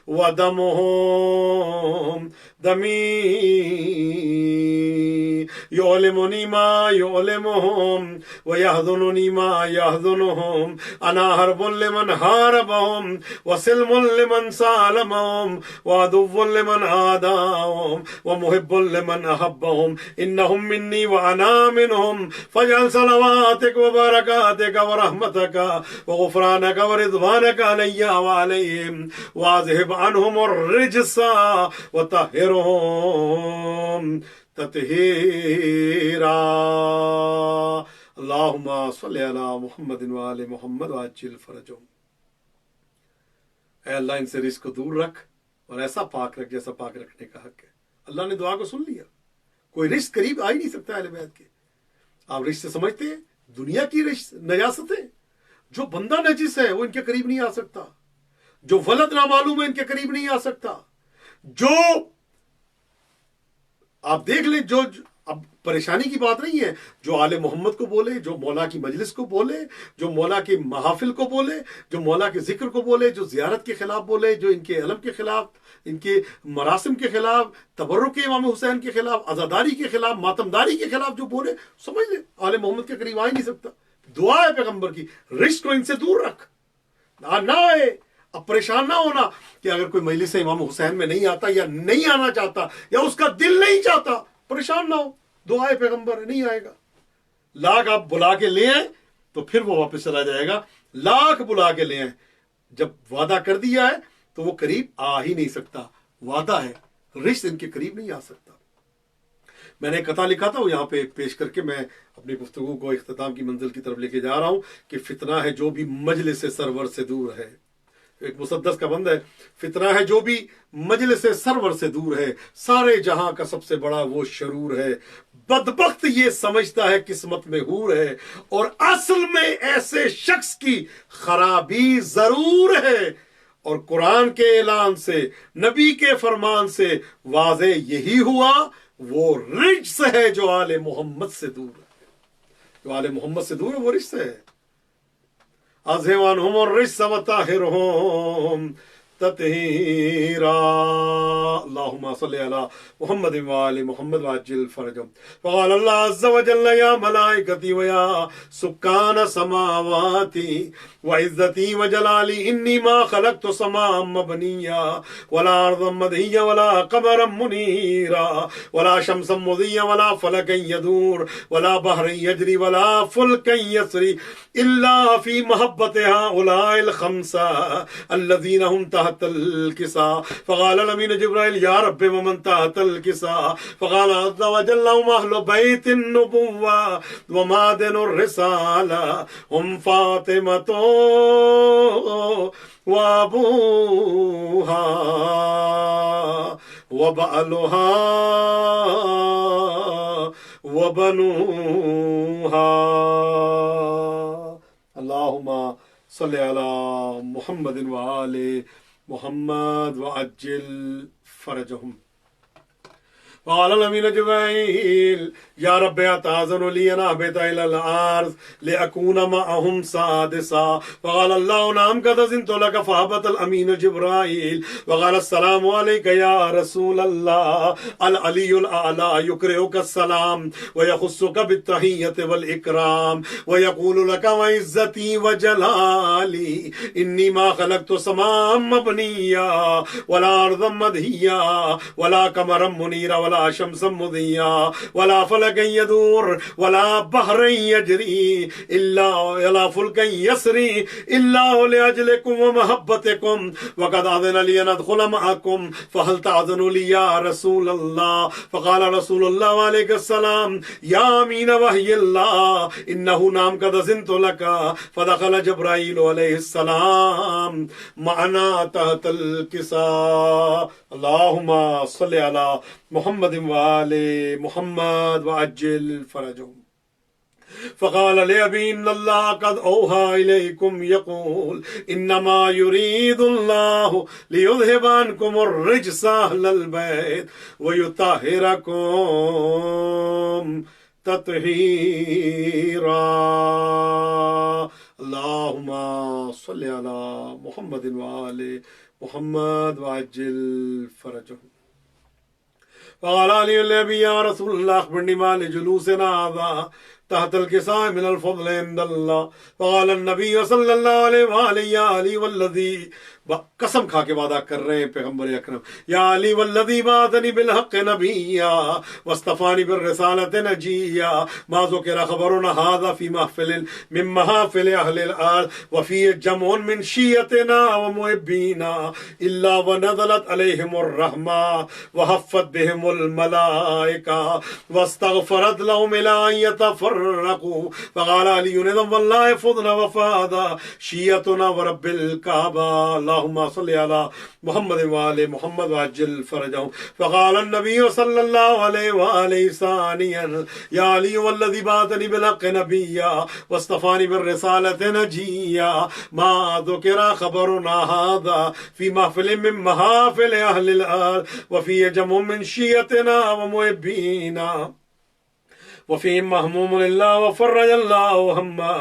ودمهم دمي يعلمني ما يعلمهم ويحزنني ما يحزنهم. أنا حرب لمن حاربهم وسلم لمن سالمهم وعدو لمن عاداهم ومحب لمن أحبهم. إنهم مني وأنا منهم. فاجعل صلواتك وبركاتك ورحمتك وغفرانك ورضوانك علي وعليهم واذهب عنهم الرجس وطهرهم تطہیرا. اللہم صلی علی محمد وآل محمد وعجل فرجهم. اے اللہ ان سے رزق کو دور رکھ اور ایسا پاک رکھ جیسا پاک رکھنے کا حق ہے. اللہ نے دعا کو سن لیا. کوئی رزق قریب آ ہی نہیں سکتا اہل بیت کے. آپ رزق سے سمجھتے ہیں دنیا کی رزق نجاستیں، جو بندہ نجس ہے وہ ان کے قریب نہیں آ سکتا، جو ولد نامعلوم ہے ان کے قریب نہیں آ سکتا، جو آپ دیکھ لیں جو اب پریشانی کی بات نہیں ہے. جو آل محمد کو بولے، جو مولا کی مجلس کو بولے، جو مولا کے محافل کو بولے، جو مولا کے ذکر کو بولے، جو زیارت کے خلاف بولے، جو ان کے علم کے خلاف، ان کے مراسم کے خلاف، تبرک امام حسین کے خلاف، عزاداری کے خلاف، ماتمداری کے خلاف جو بولے، سمجھ لے آل محمد کے قریب آ ہی نہیں سکتا. دعا ہے پیغمبر کی، رشت کو ان سے دور رکھ، نہ آئے. اب پریشان نہ ہونا کہ اگر کوئی مجلس امام حسین میں نہیں آتا یا نہیں آنا چاہتا یا اس کا دل نہیں چاہتا، پریشان نہ ہو، دعائے پیغمبر نہیں آئے گا. لاکھ آپ بلا کے لے آئیں تو پھر وہ واپس چلا جائے گا. لاکھ بلا کے لے آئیں، جب وعدہ کر دیا ہے تو وہ قریب آ ہی نہیں سکتا. وعدہ ہے، رشت ان کے قریب نہیں آ سکتا. میں نے قطعہ لکھا تھا، وہ یہاں پہ پیش کر کے میں اپنی گفتگو کو اختتام کی منزل کی طرف لے کے جا رہا ہوں کہ فتنہ ہے جو بھی مجلس سرور سے دور ہے. ایک مسدس کا بند ہے، فتنہ ہے جو بھی مجلس سرور سے دور ہے، سارے جہاں کا سب سے بڑا وہ شرور ہے. بدبخت یہ سمجھتا ہے قسمت میں حور ہے، اور اصل میں ایسے شخص کی خرابی ضرور ہے. اور قرآن کے اعلان سے، نبی کے فرمان سے واضح یہی ہوا، وہ رجس ہے جو آل محمد سے دور ہے. جو آل محمد سے دور ہے وہ رجس ہے. اذهبنهم الرجس وطهرهم تطہیرا. اللهم صل على محمد وآل محمد وعجل فرجهم. فقال الله عز وجل يا ملائكتي ويا سكان سماواتي وعزتي وجلالي إني ما خلقت سماء مبنيا ولا أرضا مدهيا ولا قمرا منيرا ولا شمسا مضيا ولا فلكا يدور ولا بحرا يجري ولا فلكا يسري إلا في محبة هؤلاء الخمسة الذين هم تحت الكساء. فقال الأمين جبرائيل يا رب ومن تحت الكساء؟ فقال عز وجل هم أهل بيت النبوة ومعدن الرسالة، هم فاطمة وأبوها وبعلها وبنوها. اللهم صل على محمد وآل محمد وعجل فرجهم. قال الأمين جبرائيل يا رب أتأذن لي أن أهبط إلى الأرض لأكون معهم سادسا؟ فقال الله نعم قد أذنت لك. فهبط الأمين جبرائيل وقال السلام عليك يا رسول الله. العلي الأعلى يقرئك السلام ويخصك بالتحية والإكرام ويقول لك وعزتي وجلالي إني ما خلقت سماء مبنيا ولا أرضا مدهيا ولا قمرا منيرا ولا شمسا مضيا ولا فلكا يدور ولا بحرا يجري إلا ولا فلكا يسري إلا لأجلكم ومحبتكم وقد أذن لي أن أدخل معكم فهل تأذن لي يا رسول الله؟ فقال رسول الله عليه السلام يا أمين وحي الله إنه نعم قد أذنت لك. فدخل جبرائيل عليه السلام معنا تحت الكساء. اللهم صل على محمد وآل محمد وعجل فرجهم. فقال لأبي إن الله قد أوحى إليكم يقول إنما يريد الله ليذهب عنكم الرجس أهل البيت ويطهركم تطهيرا. اللهم صل على محمد وآل محمد وعجل فرجهم. فقال علي النبي يا رسول الله أخبرني ما لجلوسنا هذا تحت الكساء من الفضل عند الله. فقال النبي صلى الله عليه وآله يا علي والذي قسم کھا کے وعدہ کر رہے ہیں پیغمبر اکرم، یا علی والذی بعثنی بالحق نبیا واصطفانی بالرسالۃ نجیا ما ذکر خبرنا هذا في محفل من محافل اهل الارض وفي جمع من شیعتنا ومحبینا الا ونزلت علیہم الرحمہ وحفت بهم الملائکہ واستغفرت لهم الى ان يتفرقوا. فقال علی والله فضنا وفادا شیعتنا ورب الكعبہ. اللهم صل على محمد وآل محمد وعجل فرجهم. فقال النبي صلى الله عليه وآله ثانيا يا علي والذي بعثني بالحق نبيا واصطفاني بالرسالة نجيا ما ذكر خبرنا هذا في محفل من محافل أهل الأرض وفي جمع من شيعتنا ومحبينا وفی محموم اللہ وفرج اللہ ہما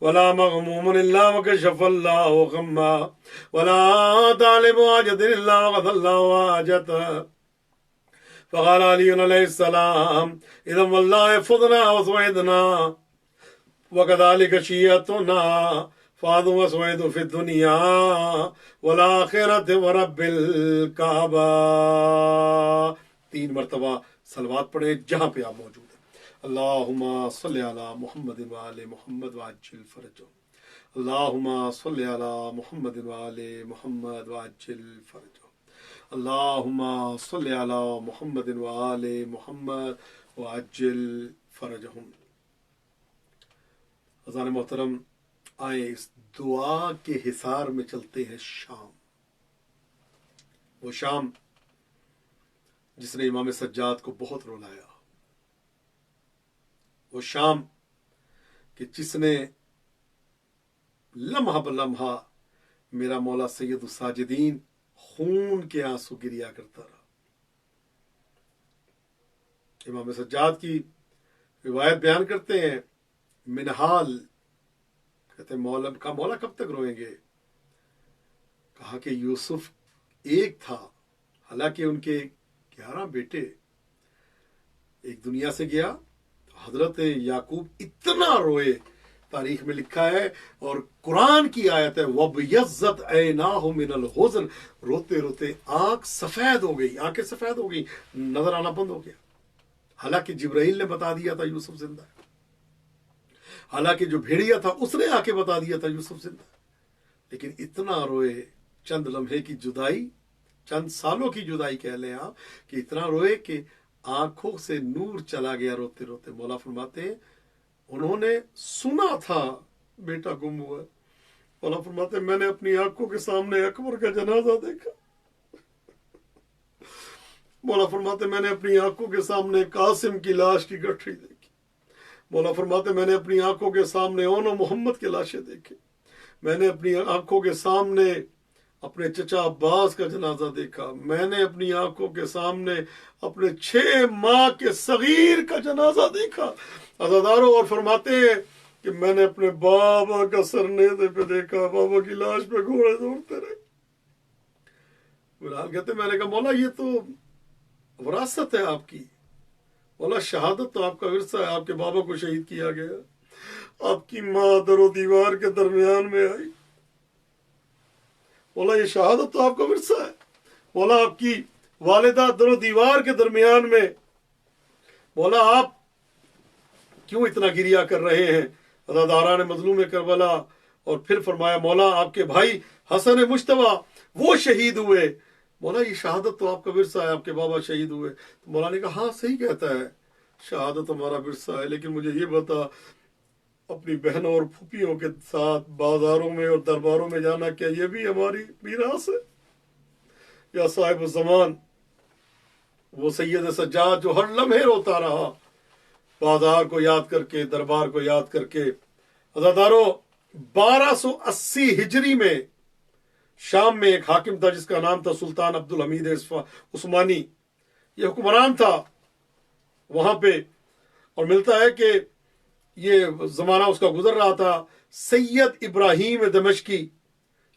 ولا مغموم اللہ وکشف اللہ غما ولا طالب حاجت اللہ وقضى اللہ حاجته. فقال علی علیہ السلام اذا والله فضنا وسويدنا وكذلك شيعتنا فاض وسويد في الدنيا والآخرة ورب الكعبہ. 3 مرتبہ صلوات پڑھیں جہاں پہ آپ موجود ہیں. اللہم صلی علی محمد وآل محمد وعجل فرجهم. اللہم صلی علی محمد وآل محمد وعجل فرجهم. اللہم صلی علی محمد وآل محمد وعجل فرجهم. اذان محترم، آئیں اس دعا کے حصار میں چلتے ہیں شام. وہ شام جس نے امام سجاد کو بہت رلایا، وہ شام کہ جس نے لمحہ بلمحہ میرا مولا سید الساجدین خون کے آنسو گریا کرتا رہا. امام سجاد کی روایت بیان کرتے ہیں، منحال کہتے ہیں مولا کب تک روئیں گے؟ کہا کہ یوسف ایک تھا، حالانکہ ان کے 11 بیٹے. ایک دنیا سے گیا تو حضرت یعقوب اتنا روئے، تاریخ میں لکھا ہے اور قرآن کی آیت ہے وَبْيَضَّتْ عَيْنَاهُ مِنَ الْحُزْنِ. روتے روتے آنکھ سفید ہو گئی، آنکھیں سفید ہو گئی، نظر آنا بند ہو گیا. حالانکہ جبرائیل نے بتا دیا تھا یوسف زندہ ہے، حالانکہ جو بھیڑیا تھا اس نے آ کے بتا دیا تھا یوسف زندہ ہے. لیکن اتنا روئے، چند لمحے کی جدائی، چند سالوں کی جدائی کہہ لیں آپ، کہ اتنا روئے کہ آنکھوں سے نور چلا گیا روتے روتے. مولا فرماتے ہیں انہوں نے سنا تھا بیٹا گم ہوا. مولا فرماتے ہیں میں نے اپنی آنکھوں کے سامنے اکبر کا جنازہ دیکھا. مولا فرماتے ہیں میں نے اپنی آنکھوں کے سامنے قاسم کی لاش کی گٹھڑی دیکھی. مولا فرماتے میں نے اپنی آنکھوں کے سامنے اون و محمد کے لاشیں دیکھے. میں نے اپنی آنکھوں کے سامنے اپنے چچا عباس کا جنازہ دیکھا. میں نے اپنی آنکھوں کے سامنے اپنے 6 ماہ کے صغیر کا جنازہ دیکھا. عزاداروں، اور فرماتے ہیں کہ میں نے اپنے بابا کا سر نیزے پہ دیکھا، بابا کی لاش پہ گھوڑے دوڑتے رہے. بلال کہتے میں نے کہا مولا یہ تو وراثت ہے آپ کی. مولا شہادت تو آپ کا ورثہ ہے، آپ کے بابا کو شہید کیا گیا، آپ کی ماں در و دیوار کے درمیان میں آئی. مولا یہ شہادت تو آپ کا ورثہ ہے. مولا آپ کی والدہ در و دیوار کے درمیان میں. مولا آپ کیوں اتنا گریا کر رہے ہیں؟ عزاداران مظلوم کربلا. اور پھر فرمایا مولا آپ کے بھائی حسن مجتبیٰ وہ شہید ہوئے. مولا یہ شہادت تو آپ کا ورثہ ہے، آپ کے بابا شہید ہوئے. تو مولا نے کہا ہاں صحیح کہتا ہے، شہادت ہمارا ورثہ ہے، لیکن مجھے یہ بتا اپنی بہنوں اور پھوپھیوں کے ساتھ بازاروں میں اور درباروں میں جانا کیا یہ بھی ہماری میراث ہے؟ یا صاحب الزمان وہ سید سجاد جو ہر لمحے روتا رہا بازار کو یاد کر کے، دربار کو یاد کر کے. عزاداروں 1280 ہجری میں شام میں ایک حاکم تھا جس کا نام تھا سلطان عبدالحمید عثمانی. یہ حکمران تھا وہاں پہ، اور ملتا ہے کہ یہ زمانہ اس کا گزر رہا تھا. سید ابراہیم دمشقی،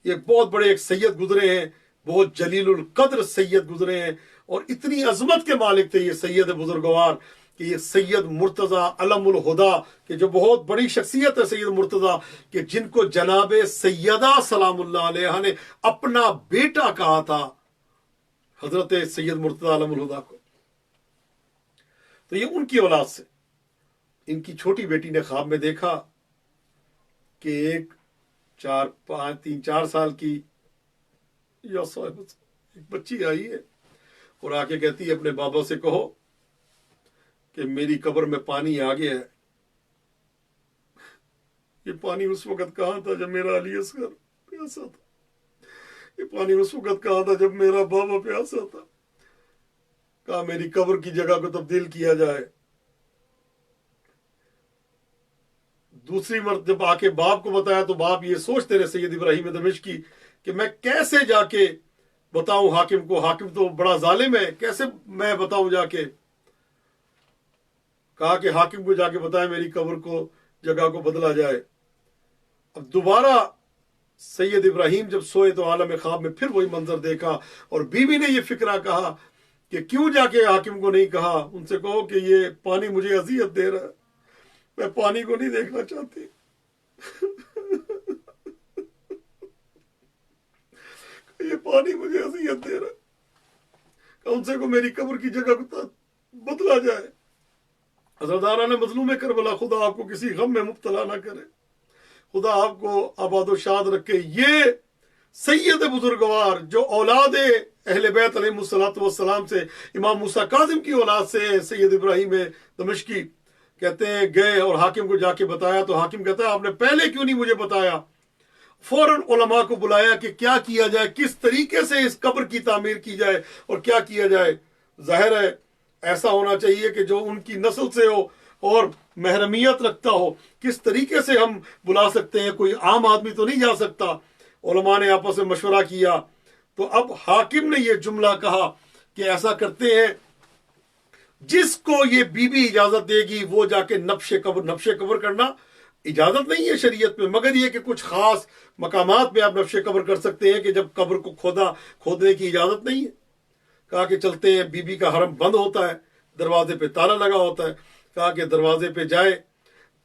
یہ بہت بڑے ایک سید گزرے ہیں، بہت جلیل القدر سید گزرے ہیں، اور اتنی عظمت کے مالک تھے یہ سید بزرگوار کہ یہ سید مرتضیٰ علم الہدا، کہ جو بہت بڑی شخصیت ہے سید مرتضیٰ، کہ جن کو جناب سیدہ سلام اللہ علیہ نے اپنا بیٹا کہا تھا، حضرت سید مرتضیٰ علم الہدا کو. تو یہ ان کی اولاد سے. ان کی چھوٹی بیٹی نے خواب میں دیکھا کہ ایک 3-4 سال کی یا صاحب ایک بچی آئی ہے اور آ کے کہتی ہے اپنے بابا سے کہو کہ میری قبر میں پانی آ گیا ہے. یہ پانی اس وقت کہاں تھا جب میرا علی اصغر پیاسا تھا، یہ پانی اس وقت کہاں تھا جب میرا بابا پیاسا تھا. کہا میری قبر کی جگہ کو تبدیل کیا جائے. دوسری مرتبہ جب آ کے باپ کو بتایا تو باپ یہ سوچتے رہے سید ابراہیم دمشقی کہ میں کیسے جا کے بتاؤں حاکم کو، حاکم تو بڑا ظالم ہے، کیسے میں بتاؤں جا کے. کہا کہ حاکم کو جا کے بتائیں میری قبر کو جگہ کو بدلا جائے۔ اب دوبارہ سید ابراہیم جب سوئے تو عالم خواب میں پھر وہی منظر دیکھا، اور بیوی نے یہ فکرہ کہا کہ کیوں جا کے حاکم کو نہیں کہا، ان سے کہو کہ یہ پانی مجھے اذیت دے رہا ہے، میں پانی کو نہیں دیکھنا چاہتی۔ یہ پانی مجھے اذیت دے رہا ہے، ان سے کو میری قبر کی جگہ کو بدلا جائے۔ حضرت نے مظلوم کربلا خدا آپ کو کسی غم میں مبتلا نہ کرے، خدا آپ کو آباد و شاد رکھے۔ یہ سید بزرگوار جو اولاد اہل بیت علیہ السلام سے، امام موسیٰ کاظم کی اولاد سے سید ابراہیم دمشقی کہتے ہیں گئے اور حاکم کو جا کے بتایا، تو حاکم کہتا ہے آپ نے پہلے کیوں نہیں مجھے بتایا؟ فوراً علماء کو بلایا کہ کیا کیا جائے، کس طریقے سے اس قبر کی تعمیر کی جائے اور کیا کیا جائے۔ ظاہر ہے ایسا ہونا چاہیے کہ جو ان کی نسل سے ہو اور محرمیت رکھتا ہو، کس طریقے سے ہم بلا سکتے ہیں، کوئی عام آدمی تو نہیں جا سکتا۔ علماء نے آپس میں مشورہ کیا، تو اب حاکم نے یہ جملہ کہا کہ ایسا کرتے ہیں، جس کو یہ بی بی اجازت دے گی وہ جا کے نبش قبر کرنا اجازت نہیں ہے شریعت میں، مگر یہ کہ کچھ خاص مقامات پہ آپ نبش قبر کر سکتے ہیں کہ جب قبر کو کھودنے کی اجازت نہیں ہے۔ کہا کہ چلتے ہیں، بی بی کا حرم بند ہوتا ہے، دروازے پہ تالا لگا ہوتا ہے، کہا کہ دروازے پہ جائے،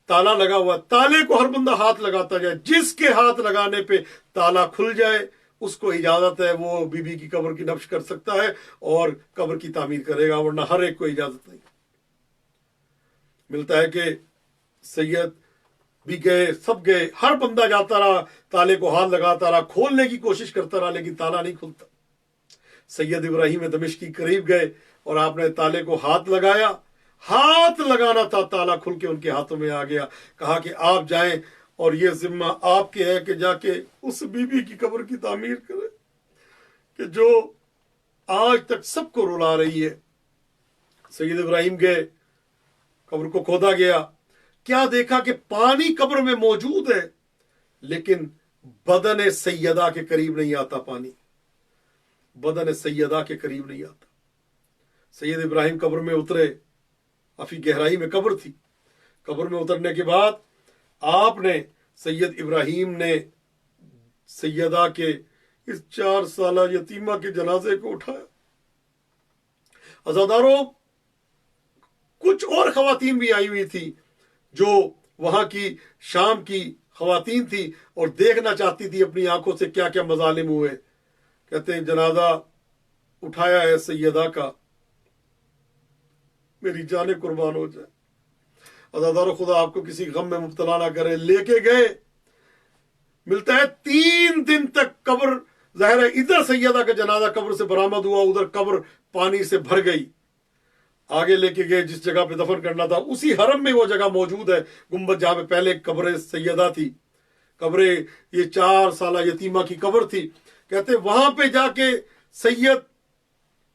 تالا لگا ہوا، تالے کو ہر بندہ ہاتھ لگاتا جائے، جس کے ہاتھ لگانے پہ تالا کھل جائے اس کو اجازت ہے، وہ بی بی کی قبر کی نبش کر سکتا ہے اور قبر کی تعمیر کرے گا، ورنہ ہر ایک کو اجازت نہیں۔ ملتا ہے کہ سید بھی گئے، سب گئے، ہر بندہ جاتا رہا، تالے کو ہاتھ لگاتا رہا، کھولنے کی کوشش کرتا رہا، لیکن تالا نہیں کھلتا۔ سید ابراہیم دمشقی قریب گئے اور آپ نے تالے کو ہاتھ لگایا، ہاتھ لگانا تھا، تالا کھل کے ان کے ہاتھوں میں آ گیا۔ کہا کہ آپ جائیں اور یہ ذمہ آپ کے ہے کہ جا کے اس بی بی کی قبر کی تعمیر کرے کہ جو آج تک سب کو رلا رہی ہے۔ سید ابراہیم گئے، قبر کو کھودا گیا، کیا دیکھا کہ پانی قبر میں موجود ہے، لیکن بدن سیدہ کے قریب نہیں آتا، پانی بدن سیدہ کے قریب نہیں آتا۔ سید ابراہیم قبر میں اترے، کافی گہرائی میں قبر تھی۔ قبر میں اترنے کے بعد آپ نے سید ابراہیم نے سیدہ کے اس 4 سالہ یتیمہ کے جنازے کو اٹھایا۔ عزاداروں، کچھ اور خواتین بھی آئی ہوئی تھی جو وہاں کی شام کی خواتین تھی اور دیکھنا چاہتی تھی اپنی آنکھوں سے کیا کیا مظالم ہوئے۔ کہتے ہیں جنازہ اٹھایا ہے سیدہ کا، میری جانیں قربان ہو جائے۔ عزادارو، خدا آپ کو کسی غم میں مبتلا نہ کرے۔ لے کے گئے، ملتا ہے 3 دن تک قبر، ظاہر ہے ادھر سیدہ کا جنازہ قبر سے برآمد ہوا، ادھر قبر پانی سے بھر گئی۔ آگے لے کے گئے جس جگہ پہ دفن کرنا تھا، اسی حرم میں وہ جگہ موجود ہے، گنبد جہاں پہ پہلے قبر سیدہ تھی، قبر یہ 4 سالہ یتیمہ کی قبر تھی۔ کہتے وہاں پہ جا کے سید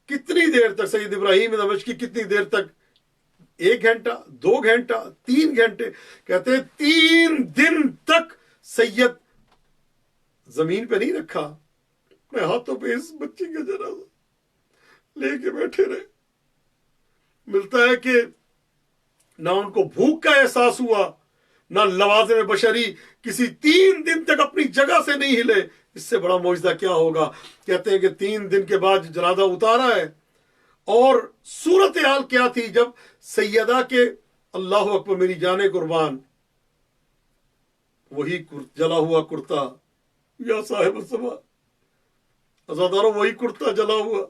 کتنی دیر تک، سید ابراہیم دمشقی کتنی دیر تک، 1 گھنٹہ، 2 گھنٹہ، 3 گھنٹے، کہتے 3 دن تک سید زمین پہ نہیں رکھا، اپنے ہاتھوں پہ اس بچی کا جنازہ لے کے بیٹھے رہے۔ ملتا ہے کہ نہ ان کو بھوک کا احساس ہوا، نہ لوازم بشری، کسی 3 دن تک اپنی جگہ سے نہیں ہلے۔ اس سے بڑا معجزہ کیا ہوگا؟ کہتے ہیں کہ 3 دن کے بعد جنازہ اتارا ہے، اور صورتحال کیا تھی جب سیدہ کے، اللہ اکبر، میری جانیں قربان، وہی جلا ہوا کرتا، یا صاحب السما، عزاداروں وہی کرتا جلا ہوا۔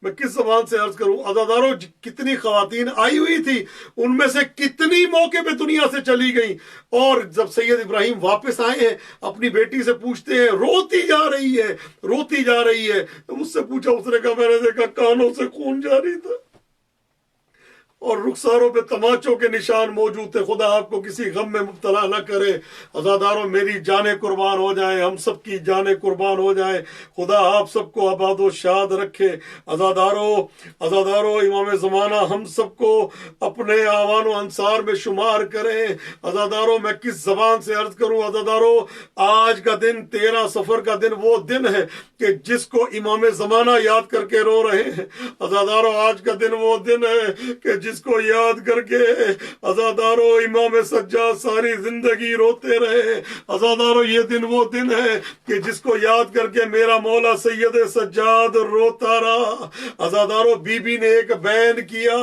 میں کس زبان سے عرض کروں؟ عزاداروں، کتنی خواتین آئی ہوئی تھی، ان میں سے کتنی موقع پہ دنیا سے چلی گئیں، اور جب سید ابراہیم واپس آئے ہیں اپنی بیٹی سے پوچھتے ہیں، روتی جا رہی ہے، روتی جا رہی ہے۔ مجھ سے پوچھا، اس نے کہا میں نے دیکھا کانوں سے خون جاری تھا اور رخساروں پہ تماچوں کے نشان موجود تھے۔ خدا آپ کو کسی غم میں مبتلا نہ کرے۔ عزاداروں، میری جانیں قربان ہو جائیں، ہم سب کی جانیں قربان ہو جائیں، خدا آپ سب کو آباد و شاد رکھے۔ عزاداروں، امام زمانہ ہم سب کو اپنے آوان و انصار میں شمار کریں۔ عزاداروں، میں کس زبان سے عرض کروں؟ عزاداروں، آج کا دن 13 صفر کا دن وہ دن ہے کہ جس کو امام زمانہ یاد کر کے رو رہے ہیں۔ عزاداروں، آج کا دن وہ دن ہے کہ جس کو یاد کر کے عزادارو امام سجاد ساری زندگی روتے رہے. عزادارو یہ دن وہ دن ہے کہ جس کو یاد کر کے میرا مولا سید سجاد روتا رہا. عزادارو بی بی نے ایک بیان کیا.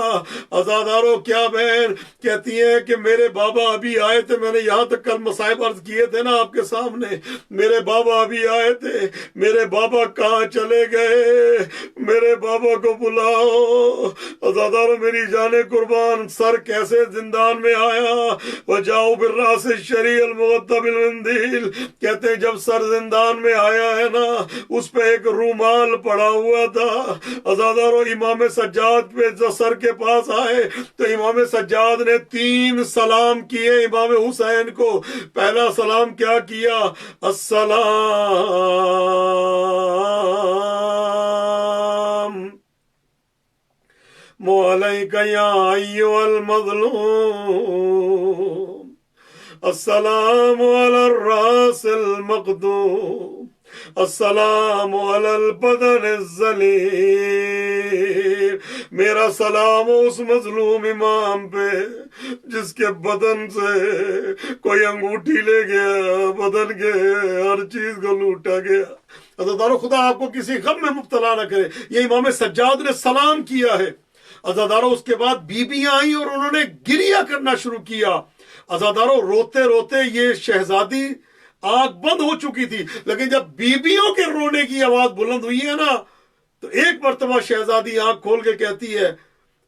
عزادارو کیا بیان کہتی ہیں کہ میرے بابا ابھی آئے تھے, میں نے یہاں تک کل مصائب عرض کیے تھے نا آپ کے سامنے, میرے بابا ابھی آئے تھے, میرے بابا کہاں چلے گئے, میرے بابا کو بلاؤ. عزادارو میری جان قربان, سر کیسے زندان میں آیا. وجاؤ بالراس الشریع المغطى بالمندیل, کہتے ہیں جب سر زندان میں آیا ہے نا, اس پہ ایک رومال پڑا ہوا تھا. عزادارو امام سجاد پہ جو سر کے پاس آئے تو امام سجاد نے 3 سلام کیے امام حسین کو. پہلا سلام کیا کیا؟ السلام علیک یا ایھا المظلوم, السلام علی الراس المقدوم, السلام علی البدن الذلیل. میرا سلام اس مظلوم امام پہ جس کے بدن سے کوئی انگوٹھی لے گیا, بدن کے ہر چیز کو لوٹا گیا. عزادارو خدا آپ کو کسی غم میں مبتلا نہ کرے. یہ امام سجاد نے سلام کیا ہے. عزادارو اس کے بعد بیویاں آئیں اور انہوں نے گریہ کرنا شروع کیا. عزادارو روتے روتے یہ شہزادی آنکھ بند ہو چکی تھی, لیکن جب بیویوں کے رونے کی آواز بلند ہوئی ہے نا تو ایک مرتبہ شہزادی آنکھ کھول کے کہتی ہے,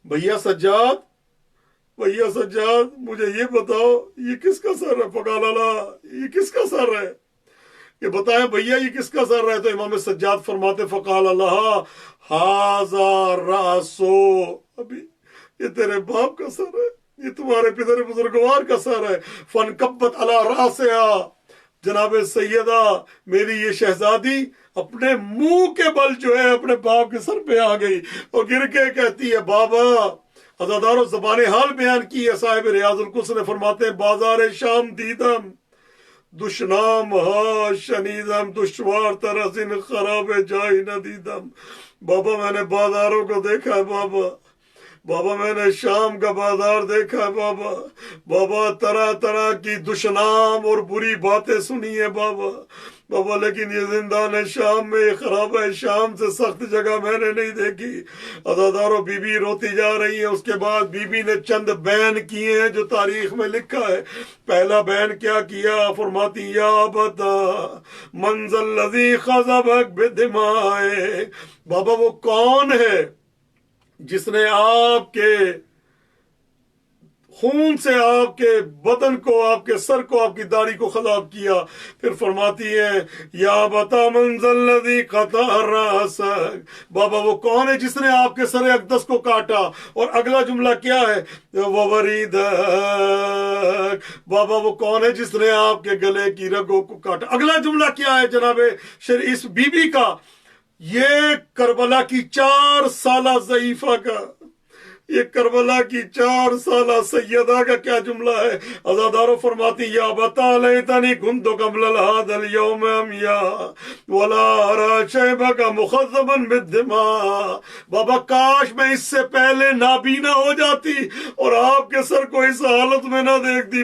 بھیا سجاد مجھے یہ بتاؤ یہ کس کا سر ہے؟ فقال اللہ, یہ کس کا سر ہے؟ یہ بتائیں بھیا یہ کس کا سر ہے؟ تو امام سجاد فرماتے فقال اللہ ھذا راسو, ابھی یہ تیرے باپ کا سر ہے, یہ تمہارے پدر بزرگوار کا سر ہے. فانکبت علی راسہا, جناب سیدہ میری یہ شہزادی اپنے منہ کے بل جو ہے اپنے باپ کے سر پہ آ گئی اور گر کے کہتی ہے بابا. عزادارو زبان حال بیان کی ہے صاحب ریاض القدس نے, فرماتے ہیں بازار شام دیدم دشنام ہا شنیدم دشوار ترزن خراب جائی نہ دیدم. بابا میں نے بازاروں کو دیکھا ہے بابا میں نے شام کا بازار دیکھا ہے بابا طرح طرح کی دشنام اور بری باتیں سنی ہے بابا, لیکن یہ زندان شام میں, یہ خراب ہے شام سے سخت جگہ میں نے نہیں دیکھی. عزادارو بی بی روتی جا رہی ہے. اس کے بعد بی بی نے چند بیان کیے ہیں جو تاریخ میں لکھا ہے. پہلا بیان کیا کیا؟ فرماتی یا بتا منزل الذی خضبک بدمائک, بابا وہ کون ہے جس نے آپ کے خون سے آپ کے بدن کو, آپ کے سر کو, آپ کی داڑھی کو خضاب کیا. پھر فرماتی ہے یا بتا منزل الذی قطع راسک, بابا وہ کون ہے جس نے آپ کے سر اقدس کو کاٹا. اور اگلا جملہ کیا ہے؟ ووریدک, بابا وہ کون ہے جس نے آپ کے گلے کی رگوں کو کاٹا. اگلا جملہ کیا ہے جناب اس بی بی کا؟ یہ کربلا کی 4 سالہ ضعیفہ کا, یہ کربلا کی 4 سالہ سیدہ کا کیا جملہ ہے. عزادارو فرماتی یا بتا لیتنی کنت قبل هذا اليوم امیا ولا ارى شیبک مخضبا بالدماء, بابا کاش میں اس سے پہلے نابینا ہو جاتی اور آپ کے سر کو اس حالت میں نہ دیکھتی.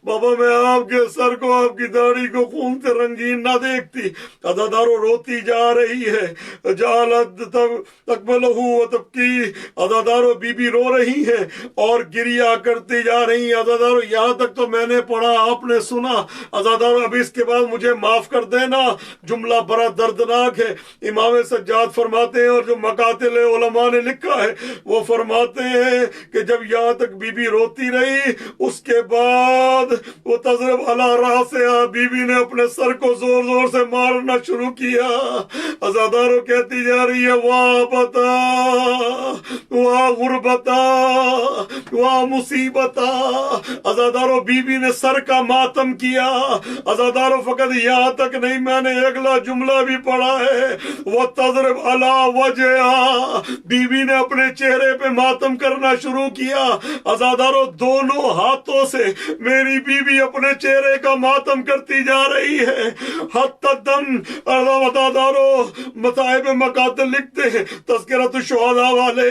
بابا میں آپ کے سر کو, آپ کی داڑھی کو خون سے رنگین نہ دیکھتی. عزادارو روتی جا رہی ہے. جعلت تقبلہ وتبکی, عزادارو بی بی رو رہی ہے اور گریہ کرتی جا رہی ہیں. عزادارو یہاں تک تو میں نے پڑھا, آپ نے سنا. عزادارو ابھی اس کے بعد مجھے معاف کر دینا, جملہ بڑا دردناک ہے. امام سجاد فرماتے ہیں اور جو مقاتل علماء نے لکھا ہے وہ فرماتے ہیں کہ جب یہاں تک بی بی روتی رہی اس کے بعد وہ تضرب علی راسہا, بی بی نے اپنے سر کو زور زور سے مارنا شروع کیا. عزادارو کہتی جا رہی ہے واہ بتا واہ غربتا واہ مصیبتا. عزادارو بی بی نے سر کا ماتم کیا. عزادارو فقط یہاں تک نہیں, میں نے اگلا جملہ بھی پڑھا ہے وہ تضرب علی وجہا, بی بی نے اپنے چہرے پہ ماتم کرنا شروع کیا. عزادارو دونوں ہاتھوں سے میری بی بی اپنے چہرے کا ماتم کرتی جا رہی ہے. حتی دم. عزادارو مصائب مقاتل لکھتے ہیں تذکرۃ الشہداء والے.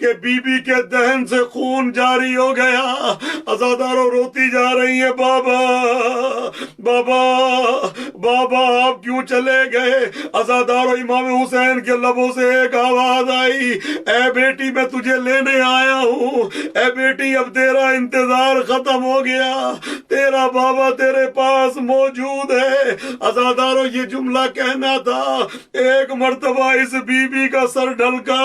کہ بی بی کے دہن سے خون جاری ہو گیا. عزاداروں روتی جا رہی ہیں بابا بابا بابا آپ کیوں چلے گئے. عزاداروں امام حسین کے لبوں سے ایک آواز آئی, اے بیٹی میں تجھے لینے آیا ہوں, اے بیٹی اب تیرا انتظار ختم ہو گیا, تیرا بابا تیرے پاس موجود ہے. عزاداروں یہ جملہ کہنا تھا, ایک مرتبہ اس بی بی کا سر ڈھلکا.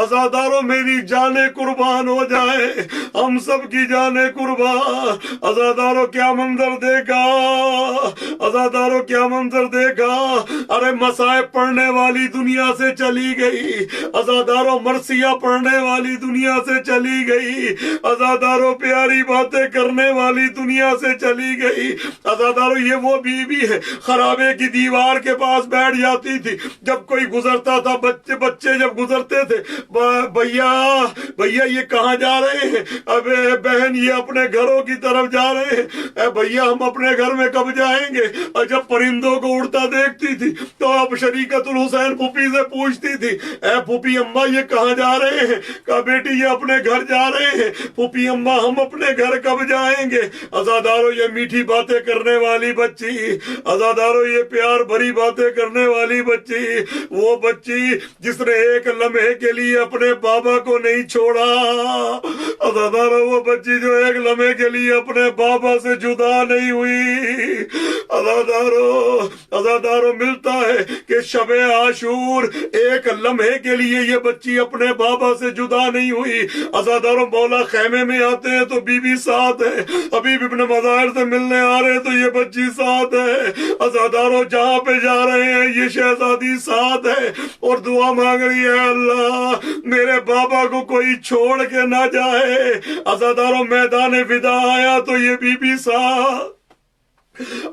عزاداروں میری جانیں قربان ہو جائے, ہم سب کی جانیں قربان. عزاداروں کیا منظر دیکھا, عزاداروں کیا منظر دیکھا. ارے مصائب پڑھنے والی دنیا سے چلی گئی, عزاداروں مرثیہ پڑھنے والی دنیا سے چلی گئی, عزاداروں پیاری باتیں کرنے والی دنیا سے چلی گئی. عزاداروں یہ وہ بی بی ہے خرابے کی دیوار کے پاس بیٹھ جاتی تھی جب کوئی گزرتا تھا. بچے جب گزرتے تھے, بھیا بھیا یہ کہاں جا رہے ہیں, ابے بہن یہ اپنے گھروں کی طرف جا رہے ہیں, اے بھیا ہم اپنے گھر میں کب جائیں گے. اور جب پرندوں کو اڑتا دیکھتی تھی تو اب شریکت الحسین پھوپھی سے پوچھتی تھی, اے پھوپھی اماں یہ کہاں جا رہے ہیں. کہا بیٹی یہ اپنے گھر جا رہے ہیں. پھوپھی اماں ہم اپنے گھر کب جائیں گے. عزاداروں یہ میٹھی باتیں کرنے والی بچی, عزاداروں یہ پیار بھری باتیں کرنے والی بچی, وہ بچی جس نے ایک لمحے کے لیے اپنے بابا کو نہیں چھوڑا. عزاداروں وہ بچی جو ایک لمحے کے لیے اپنے بابا سے جدا نہیں ہوئی. عزاداروں ملتا ہے کہ شب عاشور ایک لمحے کے لیے یہ بچی اپنے بابا سے جدا نہیں ہوئی. عزاداروں مولا خیمے میں آتے ہیں تو بی بی ساتھ ہے, حبیب ابن مظاہر سے ملنے آ رہے تو یہ بچی ساتھ ہے. عزاداروں جہاں پہ جا رہے ہیں یہ شہزادی ساتھ ہے اور دعا مانگ رہی ہے, اللہ میرے بابا کو کوئی چھوڑ کے نہ جائے. عزاداروں میدان ودا آیا تو یہ بی بی ساتھ.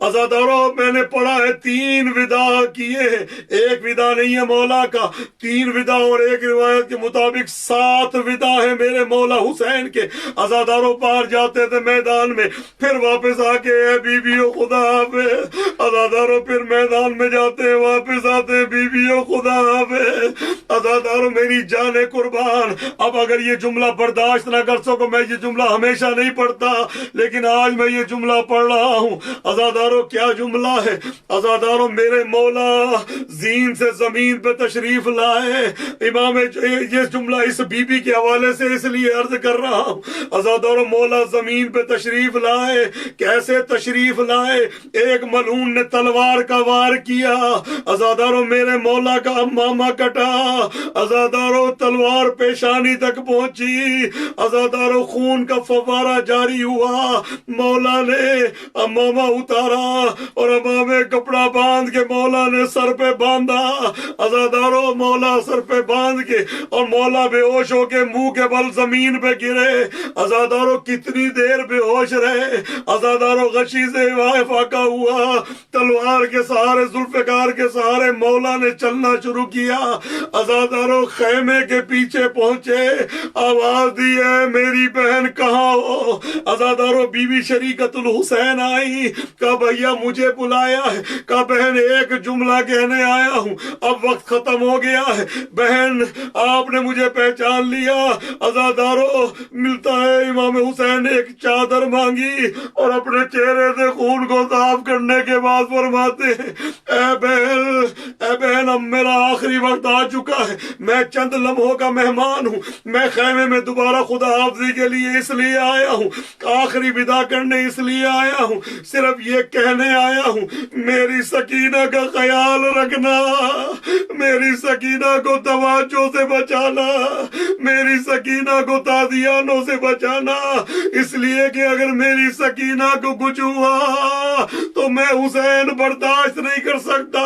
عزاداروں میں نے پڑھا ہے 3 ودا کیے, ایک ودا نہیں ہے مولا کا, 3 ودا, اور ایک روایت کے مطابق 7 ودا ہیں میرے مولا حسین کے. عزاداروں پار جاتے تھے میدان میں, پھر واپس آ کے اے بی بیو خدا حافظ. عزاداروں پھر میدان میں جاتے ہیں واپس آتے, بی بیو خدا حافظ. عزاداروں میری جان قربان. اب اگر یہ جملہ برداشت نہ کر سکو, میں یہ جملہ ہمیشہ نہیں پڑھتا لیکن آج میں یہ جملہ پڑھ رہا ہوں. عزاداروں کیا جملہ ہے. عزاداروں میرے مولا زین سے زمین پہ تشریف لائے. امام یہ جملہ اس بی بی کے حوالے سے اس لیے عرض کر رہا ہوں. عزاداروں مولا زمین پہ تشریف لائے. کیسے تشریف لائے, ایک ملعون نے تلوار کا وار کیا. عزاداروں میرے مولا کا امامہ کٹا. عزاداروں تلوار پیشانی تک پہنچی. عزاداروں خون کا فوارہ جاری ہوا. مولا نے امامہ اتارا اور امامے کپڑا باندھ کے مولا نے سر پہ باندھا. عزاداروں مولا سر پہ باندھ کے اور مولا بے ہوش ہو کے منہ کے بل زمین پہ گرے. عزاداروں کتنی دیر بے ہوش رہے. عزاداروں غشی سے فاقہ ہوا. تلوار کے سہارے ذوالفقار کے سہارے مولا نے چلنا شروع کیا. عزاداروں خیمے کے پیچھے پہنچے, آواز دی ہے میری بہن کہاں ہو. عزاداروں بی بی شریکت الحسین آئی. کہا بھیا مجھے بلایا ہے. کہا بہن ایک جملہ کہنے آیا ہوں, اب وقت ختم ہو گیا ہے. بہن آپ نے مجھے پہچان لیا. عزاداروں ملتا ہے امام حسین نے ایک چادر مانگی اور اپنے چہرے سے خون کو صاف کرنے کے بعد فرماتے ہیں, اے بہن اب میرا آخری وقت آ چکا ہے. میں چند لمحوں کا مہمان ہوں. میں خیمے میں دوبارہ خدا حافظی کے لیے اس لیے آیا ہوں, آخری ودا کرنے اس لیے آیا ہوں, صرف یہ کہنے آیا ہوں میری سکینہ کا خیال رکھنا, میری سکینہ کو توجہ سے بچانا, میری سکینہ کو تازیانوں سے بچانا. اس لیے کہ اگر میری سکینہ کو کچھ ہوا تو میں حسین برداشت نہیں کر سکتا.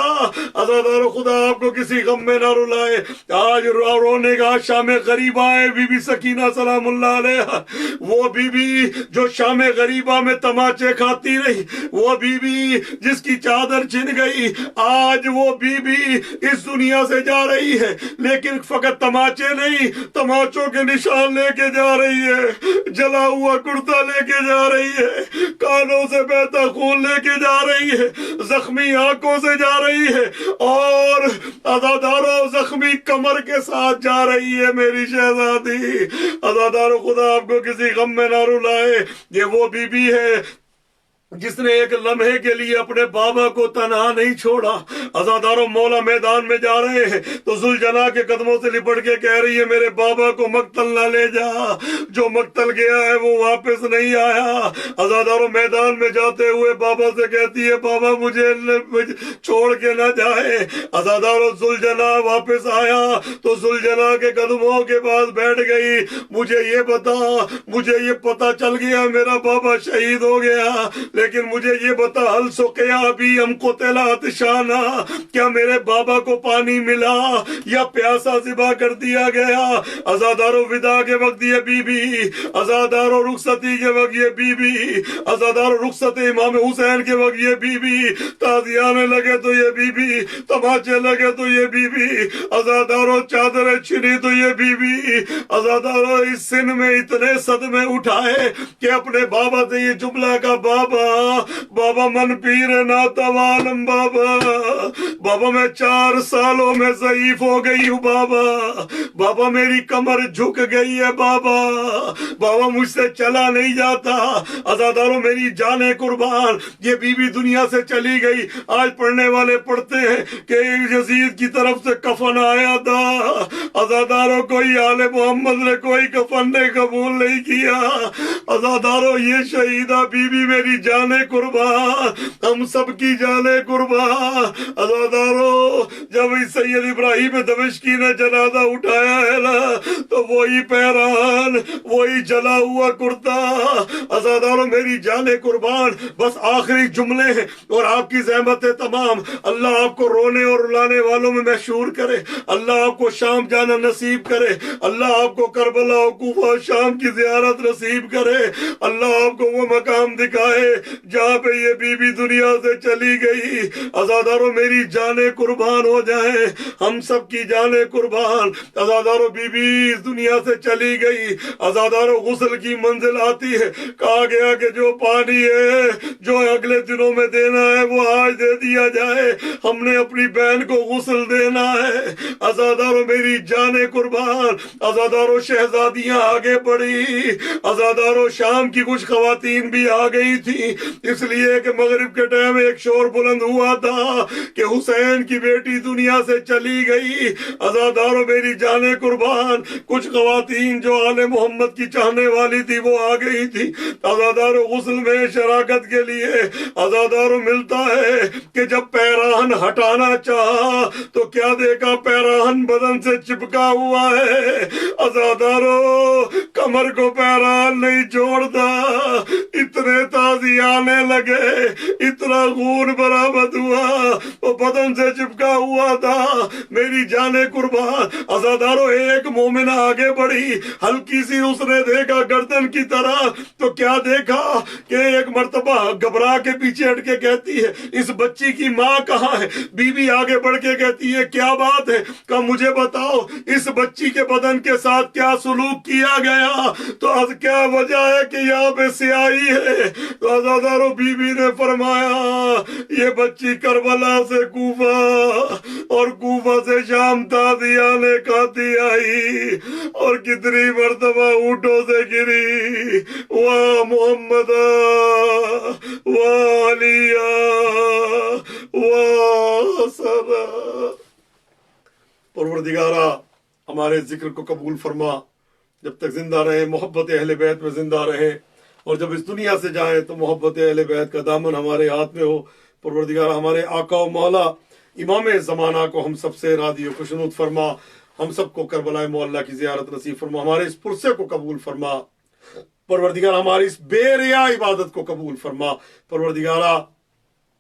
عزادارو خدا آپ کو کسی غم میں نہ رلائے. آج رونے کا شام غریبہ ہے بی بی سکینہ سلام اللہ علیہ, وہ بی بی جو شام غریبہ میں تماچے کھاتی رہی, وہ بیوی جس کی چادر چھن گئی، آج وہ بیوی اس دنیا سے جا رہی ہے، لیکن فقط تماچے نہیں، تماچوں کے نشان لے کے جا رہی ہے، جلا ہوا کرتا لے کے جا رہی ہے، کانوں سے بہتا خون لے کے جا رہی ہے، زخمی آنکھوں سے جا رہی ہے، اور عزاداروں زخمی کمر کے ساتھ جا رہی ہے میری شہزادی۔ عزاداروں خدا آپ کو کسی غم میں نہ رلائے، یہ وہ بی بی ہے جس نے ایک لمحے کے لیے اپنے بابا کو تنہا نہیں چھوڑا۔ عزاداروں مولا میدان میں جا رہے ہیں تو ذوالجلال کے قدموں سے لپٹ کے کہہ رہی ہے میرے بابا کو مقتل نہ لے جا، جو مقتل گیا ہے وہ واپس نہیں آیا۔ عزاداروں میدان میں جاتے ہوئے بابا سے کہتی ہے بابا مجھے چھوڑ کے نہ جائے۔ عزاداروں ذوالجلال واپس آیا تو ذوالجلال کے قدموں کے پاس بیٹھ گئی، مجھے یہ بتا، مجھے یہ پتا چل گیا میرا بابا شہید ہو گیا، لیکن مجھے یہ بتا حل سقیا ابھی ہم قتل عطشانا، کیا میرے بابا کو پانی ملا یا پیاسا ذبح کر دیا گیا؟ عزاداروں ودا کے وقت یہ بی بی، عزاداروں رخصتی کے وقت یہ بی بی، عزاداروں رخصت امام حسین کے وقت یہ بی بی، تازیانے لگے تو یہ بی بی، تماچے لگے تو یہ بی بی، عزاداروں چادریں چھنی تو یہ بی بی، عزاداروں اس سن میں اتنے صدمے اٹھائے کہ اپنے بابا سے یہ جملہ کا بابا من پیر نہ توانم بابا میں 4 سالوں میں ضعیف ہو گئی ہوں بابا میری کمر جھک گئی ہے بابا مجھ سے چلا نہیں جاتا۔ عزاداروں میری جانیں قربان، یہ بی بی دنیا سے چلی گئی۔ آج پڑھنے والے پڑھتے ہیں کہ یزید کی طرف سے کفن آیا تھا، عزاداروں کوئی آل محمد نے کوئی کفن نے قبول نہیں کیا۔ عزاداروں یہ شہیدہ بی بی میری جانیں قربان، ہم سب کی جانیں قربان۔ عزاداروں جب سید ابراہیم دمشقی نے جنازہ اٹھایا ہے نا تو وہی پیران، وہی جلا ہوا کرتا۔ عزاداروں میری جانیں قربان، بس آخری جملے ہیں اور آپ کی زحمتیں تمام۔ اللہ آپ کو رونے اور رلانے والوں میں مشہور کرے، اللہ آپ کو شام جانا نصیب کرے، اللہ آپ کو کربلا و کوفہ شام کی زیارت نصیب کرے، اللہ آپ کو وہ مقام دکھائے جہاں پہ یہ بی بی دنیا سے چلی گئی۔ عزاداروں میری جانیں قربان ہو جائیں، ہم سب کی جانیں قربان۔ عزاداروں بی بی اس دنیا سے چلی گئی، عزاداروں غسل کی منزل آتی ہے، کہا گیا کہ جو پانی ہے جو اگلے دنوں میں دینا ہے وہ آج دے دیا جائے، ہم نے اپنی بہن کو غسل دینا ہے۔ عزاداروں میری جانیں قربان۔ عزاداروں شہزادیاں آگے بڑھی، عزاداروں شام کی کچھ خواتین بھی آ گئی تھی، اس لیے کہ مغرب کے ٹائم ایک شور بلند ہوا تھا کہ حسین کی بیٹی دنیا سے چلی گئی۔ عزاداروں میری جانیں قربان، کچھ خواتین جو آل محمد کی چاہنے والی تھی وہ آ گئی تھی عزاداروں غسل میں شراکت کے لیے۔ عزاداروں ملتا ہے کہ جب پیراہن ہٹانا چاہا تو کیا دیکھا، پیراہن بدن سے چپکا ہوا ہے۔ عزاداروں کمر کو پیراہن نہیں جوڑتا، اتنے تازی آنے لگے، اتنا خون برآمد ہوا، وہ بدن سے چپکا ہوا تھا۔ میری جانیں قربان۔ عزاداروں ایک مومنہ آگے بڑھی، ہلکی سی اس نے دیکھا گردن کی طرح، تو کیا دیکھا کہ ایک مرتبہ گھبرا کے پیچھے ہٹ کے کہتی ہے اس بچی کی ماں کہاں ہے؟ بی بی آگے بڑھ کے کہتی ہے کیا بات ہے؟ کہ مجھے بتاؤ اس بچی کے بدن کے ساتھ کیا سلوک کیا گیا؟ تو کیا وجہ ہے کہ یہاں پہ سیاہی ہے؟ تو عزاداروں بی بی نے فرمایا یہ بچی کربلا سے کوفہ اور کوفہ سے شام تازیانے کھاتی آئی اور کتنی مرتبہ اونٹوں سے گری، واہ محمد واہ علی واہ حسن۔ پروردگارا ہمارے ذکر کو قبول فرما، جب تک زندہ رہے محبت اہل بیت میں زندہ رہے، اور جب اس دنیا سے جائیں تو محبت اہل بیت کا دامن ہمارے ہاتھ میں ہو۔ پروردگارا ہمارے آقا و مولا امام زمانہ کو ہم سب سے راضی و خوشنود فرما، ہم سب کو کربلا معلیٰ کی زیارت نصیب فرما، ہمارے اس پرسے کو قبول فرما۔ پروردگار ہماری اس بے ریا عبادت کو قبول فرما۔ پروردگارا